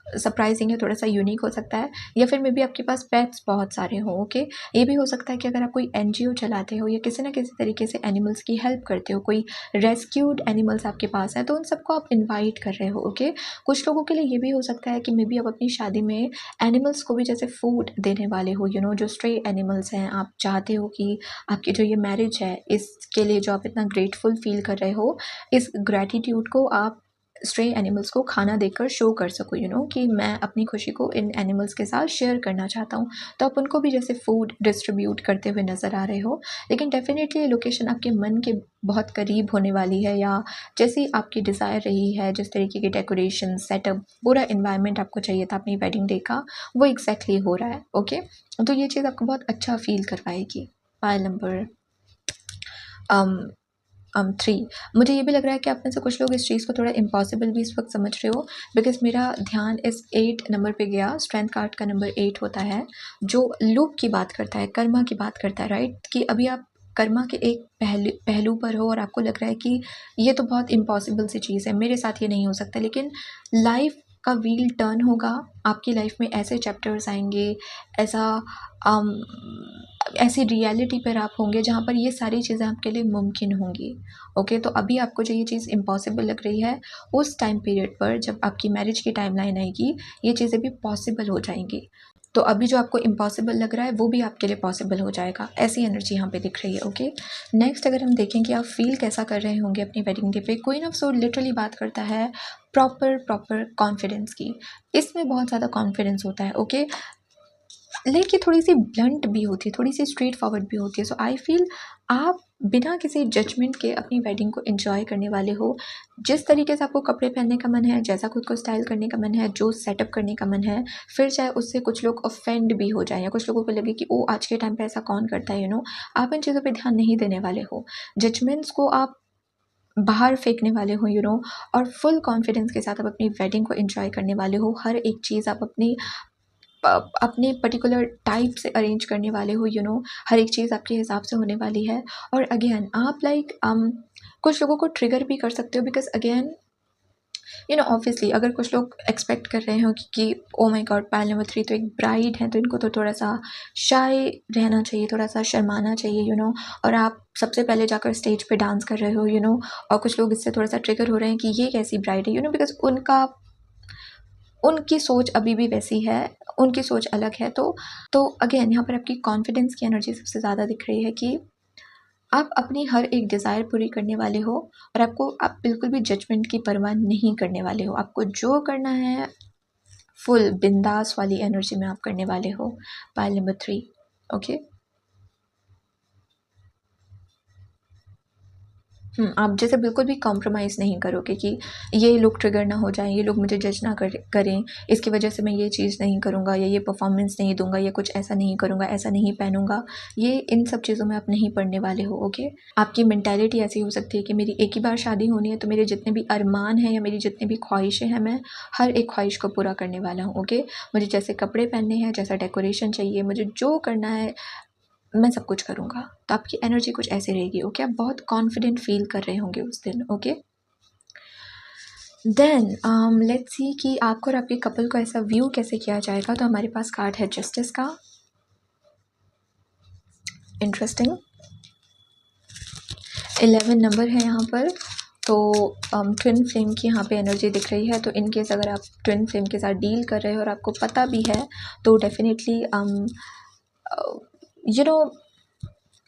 सरप्राइज़िंग है, थोड़ा-सा यूनिक हो सकता है। या फिर मे बी आपके पास पेट्स बहुत सारे हों। ओके, ये भी हो सकता है कि अगर आप कोई एनजीओ चलाते हो या किसी न किसी तरीके से एनिमल्स की हेल्प करते हो, कोई रेस्क्यूड एनिमल्स आपके पास हैं, तो उन सबको आप इनवाइट कर रहे हो। ओके, कुछ लोगों के लिए ये भी हो सकता है कि मे बी आप अपनी शादी में एनिमल्स को भी जैसे फूड देने वाले हो, जो स्ट्रे एनिमल्स हैं, आप चाहते हो कि आपकी जो ये मैरिज है, इसके लिए जो आप इतना ग्रेटफुल फ़ील कर रहे हो, इस ग्रैटिट्यूड को आप स्ट्रे एनिमल्स को खाना देकर शो कर सकूँ, कि मैं अपनी खुशी को इन एनिमल्स के साथ शेयर करना चाहता हूँ। तो आप उनको भी जैसे फूड डिस्ट्रीब्यूट करते हुए नज़र आ रहे हो, लेकिन डेफिनेटली ये लोकेशन आपके मन के बहुत करीब होने वाली है, या जैसी आपकी डिज़ायर रही है, जिस तरीके की डेकोरेशन सेटअप पूरा इन्वायरमेंट आपको चाहिए था अपनी वेडिंग डे का, वो एग्जैक्टली हो रहा है। ओके, तो ये चीज़ आपको बहुत अच्छा फील करवाएगी। पाइल नंबर 3, मुझे ये भी लग रहा है कि आप में से कुछ लोग इस चीज़ को थोड़ा इम्पॉसिबल भी इस वक्त समझ रहे हो, बिकॉज मेरा ध्यान इस 8 नंबर पे गया। स्ट्रेंथ कार्ड का नंबर 8 होता है, जो लूप की बात करता है, कर्मा की बात करता है, राइट? कि अभी आप कर्मा के एक पहलू पर हो और आपको लग रहा है कि ये तो बहुत इम्पॉसिबल सी चीज़ है, मेरे साथ ये नहीं हो सकता। लेकिन लाइफ का व्हील टर्न होगा, आपकी लाइफ में ऐसे चैप्टर्स आएंगे, ऐसा ऐसी रियलिटी पर आप होंगे जहाँ पर ये सारी चीज़ें आपके लिए मुमकिन होंगी। ओके, तो अभी आपको जो ये चीज़ इम्पॉसिबल लग रही है, उस टाइम पीरियड पर जब आपकी मैरिज की टाइमलाइन आएगी, ये चीज़ें भी पॉसिबल हो जाएंगी। तो अभी जो आपको इम्पॉसिबल लग रहा है वो भी आपके लिए पॉसिबल हो जाएगा, ऐसी एनर्जी यहाँ पे दिख रही है। ओके, नेक्स्ट अगर हम देखें कि आप फील कैसा कर रहे होंगे अपनी वेडिंग डे पे, क्वीन ऑफ सोर्ड लिटरली बात करता है प्रॉपर कॉन्फिडेंस की। इसमें बहुत ज़्यादा कॉन्फिडेंस होता है। ओके, लेकिन थोड़ी सी ब्लंट भी होती है, थोड़ी सी स्ट्रेट फॉरवर्ड भी होती है। सो आई फील आप बिना किसी जजमेंट के अपनी वेडिंग को एंजॉय करने वाले हो। जिस तरीके से आपको कपड़े पहनने का मन है, जैसा खुद को स्टाइल करने का मन है, जो सेटअप करने का मन है, फिर चाहे उससे कुछ लोग ऑफेंड भी हो जाए या कुछ लोगों को लगे कि ओ आज के टाइम पे ऐसा कौन करता है, आप इन चीज़ों पे ध्यान नहीं देने वाले हो। जजमेंट्स को आप बाहर फेंकने वाले हो, और फुल कॉन्फिडेंस के साथ आप अपनी वेडिंग को एंजॉय करने वाले हो। हर एक चीज़ आप अपने पर्टिकुलर टाइप से अरेंज करने वाले हो, हर एक चीज़ आपके हिसाब से होने वाली है। और अगेन आप कुछ लोगों को ट्रिगर भी कर सकते हो, बिकॉज अगेन ऑब्वियसली अगर कुछ लोग एक्सपेक्ट कर रहे हो कि oh my God, pile number 3 तो एक ब्राइड है, तो इनको तो थोड़ा सा शाय रहना चाहिए, थोड़ा सा शर्माना चाहिए, और आप सबसे पहले जाकर स्टेज पे डांस कर रहे हो, और कुछ लोग इससे थोड़ा सा ट्रिगर हो रहे हैं कि ये कैसी ब्राइड है, बिकॉज उनकी सोच अभी भी वैसी है, उनकी सोच अलग है। तो अगेन यहाँ पर आपकी कॉन्फिडेंस की एनर्जी सबसे ज़्यादा दिख रही है कि आप अपनी हर एक डिज़ायर पूरी करने वाले हो, और आप बिल्कुल भी जजमेंट की परवाह नहीं करने वाले हो। आपको जो करना है फुल बिंदास वाली एनर्जी में आप करने वाले हो। Pile number 3। ओके, आप जैसे बिल्कुल भी कॉम्प्रोमाइज़ नहीं करोगे कि ये लोग ट्रिगर ना हो जाएँ, ये लोग मुझे जज ना करें, इसकी वजह से मैं ये चीज़ नहीं करूँगा, या ये परफॉर्मेंस नहीं दूँगा, या कुछ ऐसा नहीं करूँगा, ऐसा नहीं पहनूँगा। ये इन सब चीज़ों में आप नहीं पड़ने वाले हो। ओके, आपकी मेंटालिटी ऐसी हो सकती है कि मेरी एक ही बार शादी होनी है, तो मेरे जितने भी अरमान हैं या मेरी जितनी भी ख्वाहिशें हैं, मैं हर एक ख्वाहिश को पूरा करने वाला हूँ। ओके, मुझे जैसे कपड़े पहनने हैं, जैसा डेकोरेशन चाहिए, मुझे जो करना है मैं सब कुछ करूँगा। तो आपकी एनर्जी कुछ ऐसी रहेगी। ओके, आप बहुत कॉन्फिडेंट फील कर रहे होंगे उस दिन। ओके, देन लेट्स सी कि आपको और आपके कपल को ऐसा व्यू कैसे किया जाएगा। तो हमारे पास कार्ड है जस्टिस का। इंटरेस्टिंग, 11 नंबर है यहाँ पर। तो ट्विन फ्लेम की यहाँ पे एनर्जी दिख रही है। तो इन केस अगर आप ट्विन फ्लेम के साथ डील कर रहे हो और आपको पता भी है, तो डेफिनेटली यू नो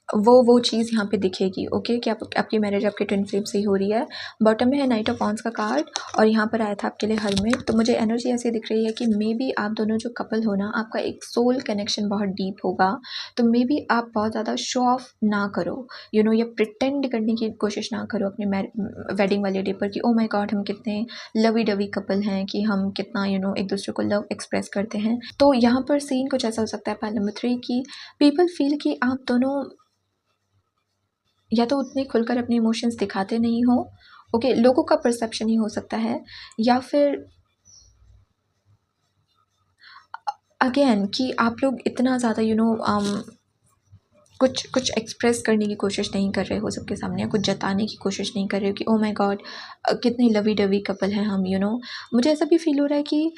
वो चीज़ यहाँ पे दिखेगी। ओके, कि आपकी मैरिज आपके ट्विन फ्लेम से ही हो रही है। बॉटम में है नाइट ऑफ वांड्स का कार्ड, और यहाँ पर आया था आपके लिए हर्मिट। तो मुझे एनर्जी ऐसी दिख रही है कि मे बी आप दोनों जो कपल हो ना, आपका एक सोल कनेक्शन बहुत डीप होगा। तो मे बी आप बहुत ज़्यादा शो ऑफ ना करो, या प्रिटेंड करने की कोशिश ना करो अपने वेडिंग वाले डे पर कि ओ माई गॉड हम कितने लवी डवी कपल हैं, कि हम कितना एक दूसरे को लव एक्सप्रेस करते हैं। तो यहाँ पर सीन कुछ ऐसा हो सकता है पाइल नंबर 3 की पीपल फील कि आप दोनों या तो उतने खुलकर अपने इमोशंस दिखाते नहीं हो। ओके, लोगों का परसेप्शन ही हो सकता है, या फिर अगेन कि आप लोग इतना ज़्यादा कुछ एक्सप्रेस करने की कोशिश नहीं कर रहे हो सबके सामने, या कुछ जताने की कोशिश नहीं कर रहे हो कि ओ माय गॉड कितने लवी डवी कपल हैं हम। मुझे ऐसा भी फील हो रहा है कि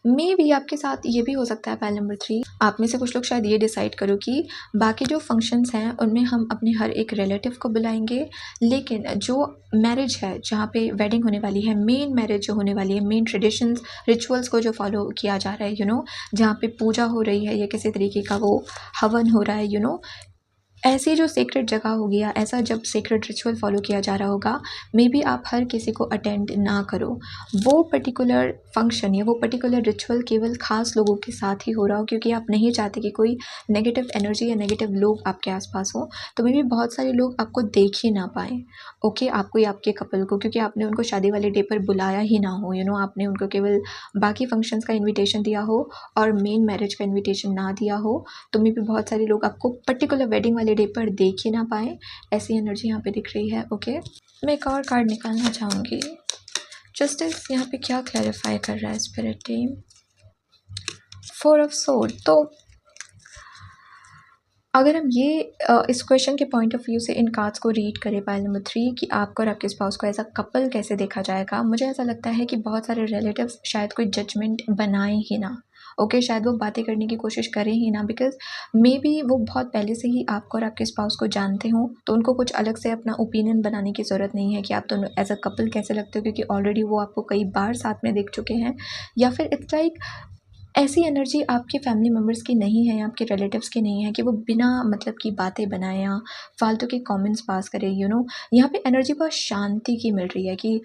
मे बी आपके साथ ये भी हो सकता है पाइल नंबर 3, आप में से कुछ लोग शायद ये डिसाइड करो कि बाकी जो फंक्शंस हैं उनमें हम अपने हर एक रिलेटिव को बुलाएंगे, लेकिन जो मैरिज है जहाँ पे वेडिंग होने वाली है, मेन मैरिज जो होने वाली है, मेन ट्रेडिशंस रिचुअल्स को जो फॉलो किया जा रहा है, जहाँ पे पूजा हो रही है या किसी तरीके का वो हवन हो रहा है, ऐसी जो सीक्रेट जगह होगी या ऐसा जब सीक्रेट रिचुअल फॉलो किया जा रहा होगा, मे बी आप हर किसी को अटेंड ना करो। वो पर्टिकुलर फंक्शन या वो पर्टिकुलर रिचुअल केवल ख़ास लोगों के साथ ही हो रहा हो, क्योंकि आप नहीं चाहते कि कोई नेगेटिव एनर्जी या नेगेटिव लोग आपके आसपास हों। तो मे बी बहुत सारे लोग आपको देख ही ना पाएँ, ओके, आपको या आपके कपल को, क्योंकि आपने उनको शादी वाले डे पर बुलाया ही ना हो, आपने उनको केवल बाकी फंक्शंस का इन्विटेशन दिया हो और मेन मैरिज का इन्विटेशन ना दिया हो। तो मे बी बहुत सारे लोग आपको पर्टिकुलर वेडिंग वाले डे पर देख ही ना पाए, ऐसी एनर्जी यहाँ पे दिख रही है। ओके, मैं एक और कार्ड निकालना चाहूँगी। जस्टिस यहाँ पे क्या क्लैरिफाई कर रहा है स्पिरिट टीम? 4 of sword. तो अगर हम ये इस क्वेश्चन के पॉइंट ऑफ व्यू से इन कार्ड्स को रीड करें, पाइल नंबर 3, कि आपको और आपके स्पाउस को एज अ कपल कैसे देखा जाएगा, मुझे ऐसा लगता है कि बहुत सारे रिलेटिव्स शायद कोई जजमेंट बनाए ही ना। ओके, शायद वो बातें करने की कोशिश करें ही ना, बिकॉज मे बी वो बहुत पहले से ही आपको और आपके स्पाउस को जानते हों, तो उनको कुछ अलग से अपना ओपिनियन बनाने की ज़रूरत नहीं है कि आप दोनों एज अ कपल कैसे लगते हो, क्योंकि ऑलरेडी वो आपको कई बार साथ में देख चुके हैं। या फिर इट्स लाइक ऐसी एनर्जी आपके फैमिली मेम्बर्स की नहीं है या आपके रिलेटिव्स की नहीं है कि वो बिना मतलब की बातें बनाए या फालतू के कमेंट्स पास करें। यहाँ पे एनर्जी बहुत शांति की मिल रही है कि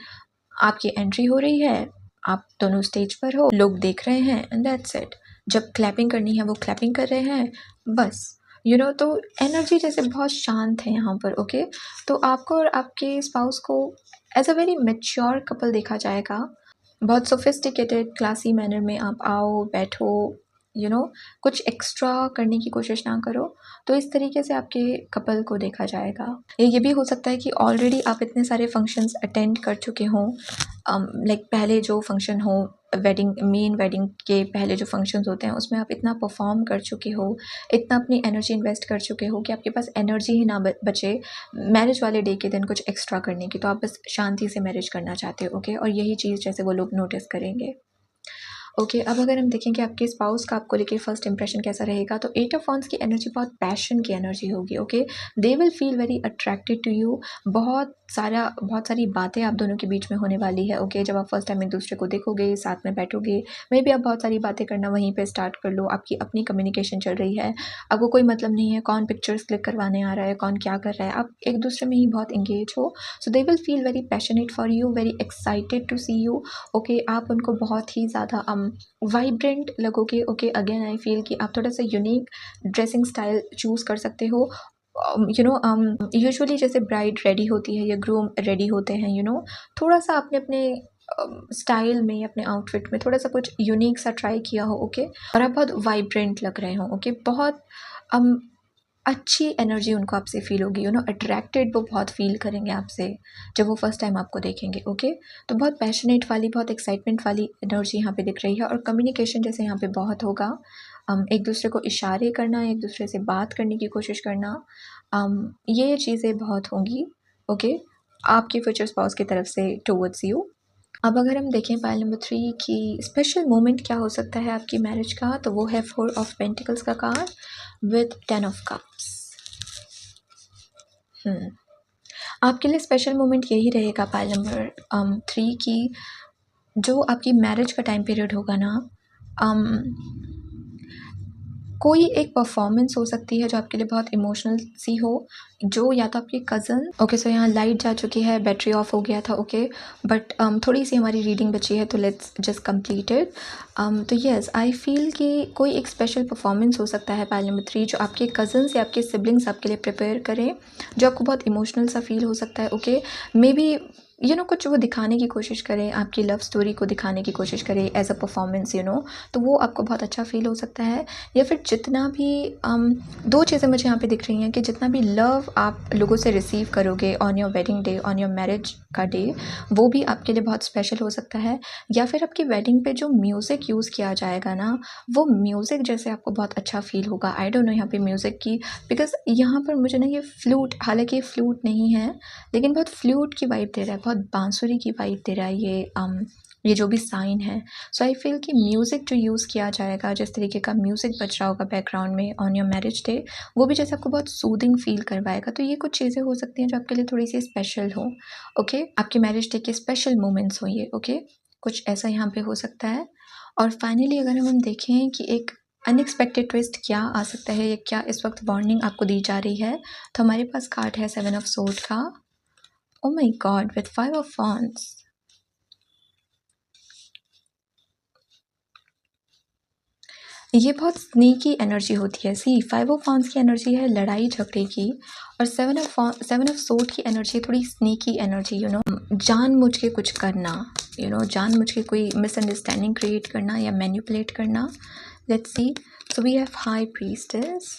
आपकी एंट्री हो रही है, आप दोनों स्टेज पर हो, लोग देख रहे हैं एंड दैट्स इट। जब क्लैपिंग करनी है वो क्लैपिंग कर रहे हैं, बस। तो एनर्जी जैसे बहुत शांत है यहाँ पर। ओके, तो आपको और आपके स्पाउस को as a very mature couple देखा जाएगा। बहुत सोफिस्टिकेटेड क्लासी मैनर में आप आओ, बैठो, कुछ एक्स्ट्रा करने की कोशिश ना करो। तो इस तरीके से आपके कपल को देखा जाएगा। ये भी हो सकता है कि ऑलरेडी आप इतने सारे फंक्शंस अटेंड कर चुके हों, लाइक पहले जो फंक्शन हो, मेन वेडिंग के पहले जो फंक्शंस होते हैं उसमें आप इतना परफॉर्म कर चुके हो, इतना अपनी एनर्जी इन्वेस्ट कर चुके हो कि आपके पास एनर्जी ही ना बचे मैरिज वाले डे के दिन कुछ एक्स्ट्रा करने की। तो आप बस शांति से मैरिज करना चाहते हो। ओके, और यही चीज़ जैसे वो लोग नोटिस करेंगे। ओके, अब अगर हम देखें कि आपके स्पाउस का आपको लेके फर्स्ट इंप्रेशन कैसा रहेगा, तो 8 ऑफ वॉन्ड्स की एनर्जी बहुत पैशन की एनर्जी होगी। Okay, they will feel very attracted to you. बहुत सारी बातें आप दोनों के बीच में होने वाली है। ओके, जब आप फर्स्ट टाइम एक दूसरे को देखोगे, साथ में बैठोगे, मे बी आप बहुत सारी बातें करना वहीं पे स्टार्ट कर लो। आपकी अपनी कम्युनिकेशन चल रही है, आपको कोई मतलब नहीं है कौन पिक्चर्स क्लिक करवाने आ रहा है, कौन क्या कर रहा है, आप एक दूसरे में ही बहुत इंगेज हो। So they will feel very passionate for you, very excited to see you. Okay, आप उनको बहुत ही ज़्यादा वाइब्रेंट लगोगे। ओके, अगेन आई फील कि आप थोड़ा सा यूनिक ड्रेसिंग स्टाइल चूज़ कर सकते हो। यूजुअली जैसे ब्राइड रेडी होती है या ग्रूम रेडी होते हैं, थोड़ा सा आपने अपने स्टाइल में, अपने आउटफिट में थोड़ा सा कुछ यूनिक सा ट्राई किया हो। ओके, और आप बहुत वाइब्रेंट लग रहे हो। ओके, बहुत अच्छी एनर्जी उनको आपसे फ़ील होगी। अट्रैक्टेड वो बहुत फ़ील करेंगे आपसे जब वो फर्स्ट टाइम आपको देखेंगे। ओके, तो बहुत पैशनेट वाली, बहुत एक्साइटमेंट वाली एनर्जी यहाँ पे दिख रही है। और कम्युनिकेशन जैसे यहाँ पे बहुत होगा, एक दूसरे को इशारे करना, एक दूसरे से बात करने की कोशिश करना, ये चीज़ें बहुत होंगी। ओके, आपके फ्यूचर स्पाउस की तरफ से टुवर्ड्स यू। अब अगर हम देखें पाइल नंबर 3 की स्पेशल मोमेंट क्या हो सकता है आपकी मैरिज का, तो वो है 4 ऑफ पेंटिकल्स का कार्ड विद 10 ऑफ कप्स। आपके लिए स्पेशल मोमेंट यही रहेगा पाइल नंबर 3 की, जो आपकी मैरिज का टाइम पीरियड होगा ना, कोई एक परफॉर्मेंस हो सकती है जो आपके लिए बहुत इमोशनल सी हो, जो या तो आपके कज़न। ओके, सो यहाँ लाइट जा चुकी है, बैटरी ऑफ हो गया था। ओके, बट थोड़ी सी हमारी रीडिंग बची है, तो लेट्स जस्ट कंप्लीट इट। तो येस, आई फील कि कोई एक स्पेशल परफॉर्मेंस हो सकता है पाइल नंबर 3, जो आपके कज़न्स या आपके सिबलिंग्स आपके लिए प्रिपेयर करें, जो आपको बहुत इमोशनल सा फील हो सकता है। ओके, मे बी कुछ वो दिखाने की कोशिश करें, आपकी लव स्टोरी को दिखाने की कोशिश करें एज अ परफॉर्मेंस, तो वो आपको बहुत अच्छा फील हो सकता है। या फिर जितना भी दो चीज़ें मुझे यहाँ पे दिख रही हैं कि जितना भी लव आप लोगों से रिसीव करोगे on your wedding day, on your marriage का डे, वो भी आपके लिए बहुत स्पेशल हो सकता है। या फिर आपकी वेडिंग पे जो म्यूज़िक यूज़ किया जाएगा ना, वो म्यूज़िक जैसे आपको बहुत अच्छा फील होगा। आई डोंट नो यहाँ पे म्यूज़िक की, बिकॉज यहाँ पर मुझे ना ये फ्लूट, हालांकि ये फ्लूट नहीं है, लेकिन बहुत फ्लूट की वाइब दे रहा है, बहुत बांसुरी की वाइब दे रहा है ये जो भी साइन है। सो आई फील कि म्यूज़िक जो यूज़ किया जाएगा, जिस तरीके का म्यूज़िक बज रहा होगा बैकग्राउंड में ऑन योर मैरिज डे, वो भी जैसे आपको बहुत सूदिंग फील करवाएगा। तो ये कुछ चीज़ें हो सकती हैं जो आपके लिए थोड़ी सी स्पेशल हो। ओके, आपके मैरिज डे के स्पेशल मोमेंट्स हो ये। ओके, कुछ ऐसा यहाँ पे हो सकता है। और फाइनली अगर हम देखें कि एक अनएक्सपेक्टेड ट्विस्ट क्या आ सकता है या क्या इस वक्त वार्निंग आपको दी जा रही है। तो हमारे पास कार्ड है 7 ऑफ सोर्ड का। Oh my God, with 5 of wands. ये बहुत स्नीकी एनर्जी होती है। सी 5 ऑफ वॉन्ड्स की एनर्जी है लड़ाई झगड़े की, और 7 ऑफ सोर्ड की एनर्जी थोड़ी स्नीकी एनर्जी, यू नो, जानबूझ के कुछ करना, यू नो, जानबूझ के कोई मिसअंडरस्टैंडिंग क्रिएट करना या मैनिपुलेट करना। Let's see. So we have high priestess.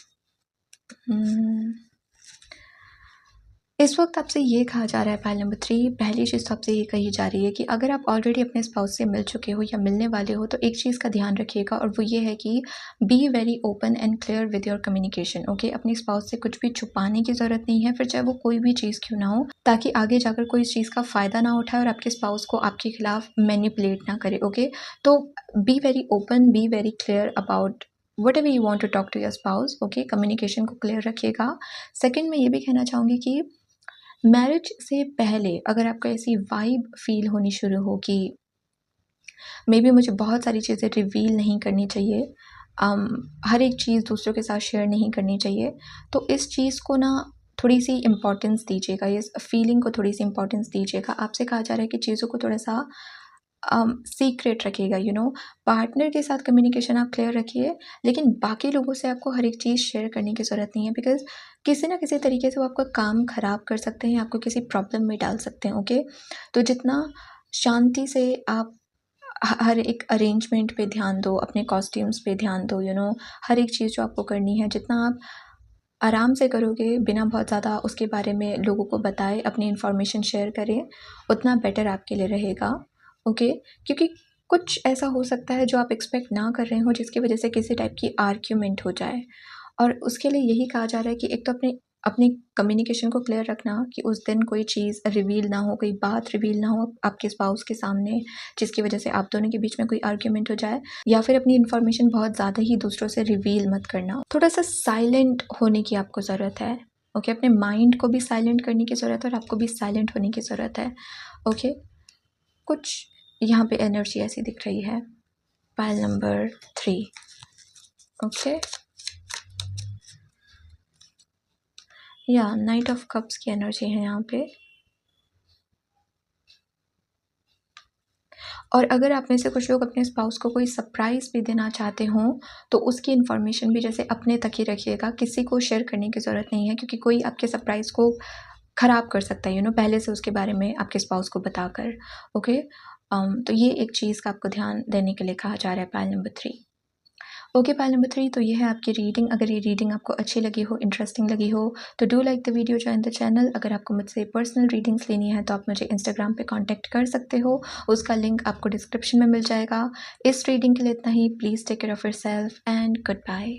इस वक्त आपसे ये कहा जा रहा है पाइल नंबर 3, पहली चीज़ तो आपसे ये कही जा रही है कि अगर आप ऑलरेडी अपने स्पाउस से मिल चुके हो या मिलने वाले हो तो एक चीज़ का ध्यान रखिएगा, और वो ये है कि be very open and clear with your communication. Okay, अपने स्पाउस से कुछ भी छुपाने की ज़रूरत नहीं है, फिर चाहे वो कोई भी चीज़ क्यों ना हो, ताकि आगे जाकर कोई इस चीज़ का फ़ायदा ना उठाए और आपके स्पाउस को आपके खिलाफ मैनिपुलेट ना करे। ओके, तो be very open, be very clear about whatever you want to talk to your spouse. Okay, communication को क्लियर रखिएगा। सेकेंड, मैं ये भी कहना चाहूँगी कि मैरिज से पहले अगर आपको ऐसी वाइब फील होनी शुरू हो कि मे बी मुझे बहुत सारी चीज़ें रिवील नहीं करनी चाहिए, हर एक चीज़ दूसरों के साथ शेयर नहीं करनी चाहिए, तो इस चीज़ को ना थोड़ी सी इम्पोर्टेंस दीजिएगा, इस फीलिंग को थोड़ी सी इम्पोर्टेंस दीजिएगा। आपसे कहा जा रहा है कि चीज़ों को थोड़ा सा सीक्रेट रखिएगा, यू नो। पार्टनर के साथ कम्युनिकेशन आप क्लियर रखिए, लेकिन बाकी लोगों से आपको हर एक चीज़ शेयर करने की ज़रूरत नहीं है, बिकॉज़ किसी ना किसी तरीके से वो आपका काम ख़राब कर सकते हैं, आपको किसी प्रॉब्लम में डाल सकते हैं। ओके, तो जितना शांति से आप हर एक अरेंजमेंट पे ध्यान दो, अपने कॉस्ट्यूम्स पे ध्यान दो, यू नो, हर एक चीज़ जो आपको करनी है, जितना आप आराम से करोगे बिना बहुत ज़्यादा उसके बारे में लोगों को बताए अपनी इन्फॉर्मेशन शेयर करें, उतना बेटर आपके लिए रहेगा। ओके, क्योंकि कुछ ऐसा हो सकता है जो आप एक्सपेक्ट ना कर रहे हो, जिसकी वजह से किसी टाइप की आर्ग्यूमेंट हो जाए, और उसके लिए यही कहा जा रहा है कि एक तो अपने अपनी कम्युनिकेशन को क्लियर रखना कि उस दिन कोई चीज़ रिवील ना हो, कोई बात रिवील ना हो आपके स्पाउस के सामने, जिसकी वजह से आप दोनों के बीच में कोई आर्ग्यूमेंट हो जाए, या फिर अपनी इन्फॉर्मेशन बहुत ज़्यादा ही दूसरों से रिवील मत करना। थोड़ा सा साइलेंट होने की आपको ज़रूरत है। ओके, अपने माइंड को भी साइलेंट करने की ज़रूरत है और आपको भी साइलेंट होने की ज़रूरत है। ओके, कुछ यहाँ पे एनर्जी ऐसी दिख रही है। Pile number 3। ओके, या नाइट ऑफ कप्स की एनर्जी है यहाँ पे। और अगर आप में से कुछ लोग अपने स्पाउस को कोई सरप्राइज़ भी देना चाहते हों, तो उसकी इन्फॉर्मेशन भी जैसे अपने तक ही रखिएगा, किसी को शेयर करने की ज़रूरत नहीं है, क्योंकि कोई आपके सरप्राइज़ को ख़राब कर सकता है, यू नो, पहले से उसके बारे में आपके स्पाउस को बताकर। ओके, तो ये एक चीज़ का आपको ध्यान देने के लिए कहा जा रहा है pile number 3। Okay, pile number 3, तो ये है आपकी रीडिंग। अगर ये रीडिंग आपको अच्छी लगी हो, इंटरेस्टिंग लगी हो, तो do like the video, join the channel. अगर आपको मुझसे पर्सनल रीडिंग्स लेनी है तो आप मुझे इंस्टाग्राम पे कांटेक्ट कर सकते हो, उसका लिंक आपको डिस्क्रिप्शन में मिल जाएगा। इस रीडिंग के लिए इतना ही। Please take care of yourself and good bye.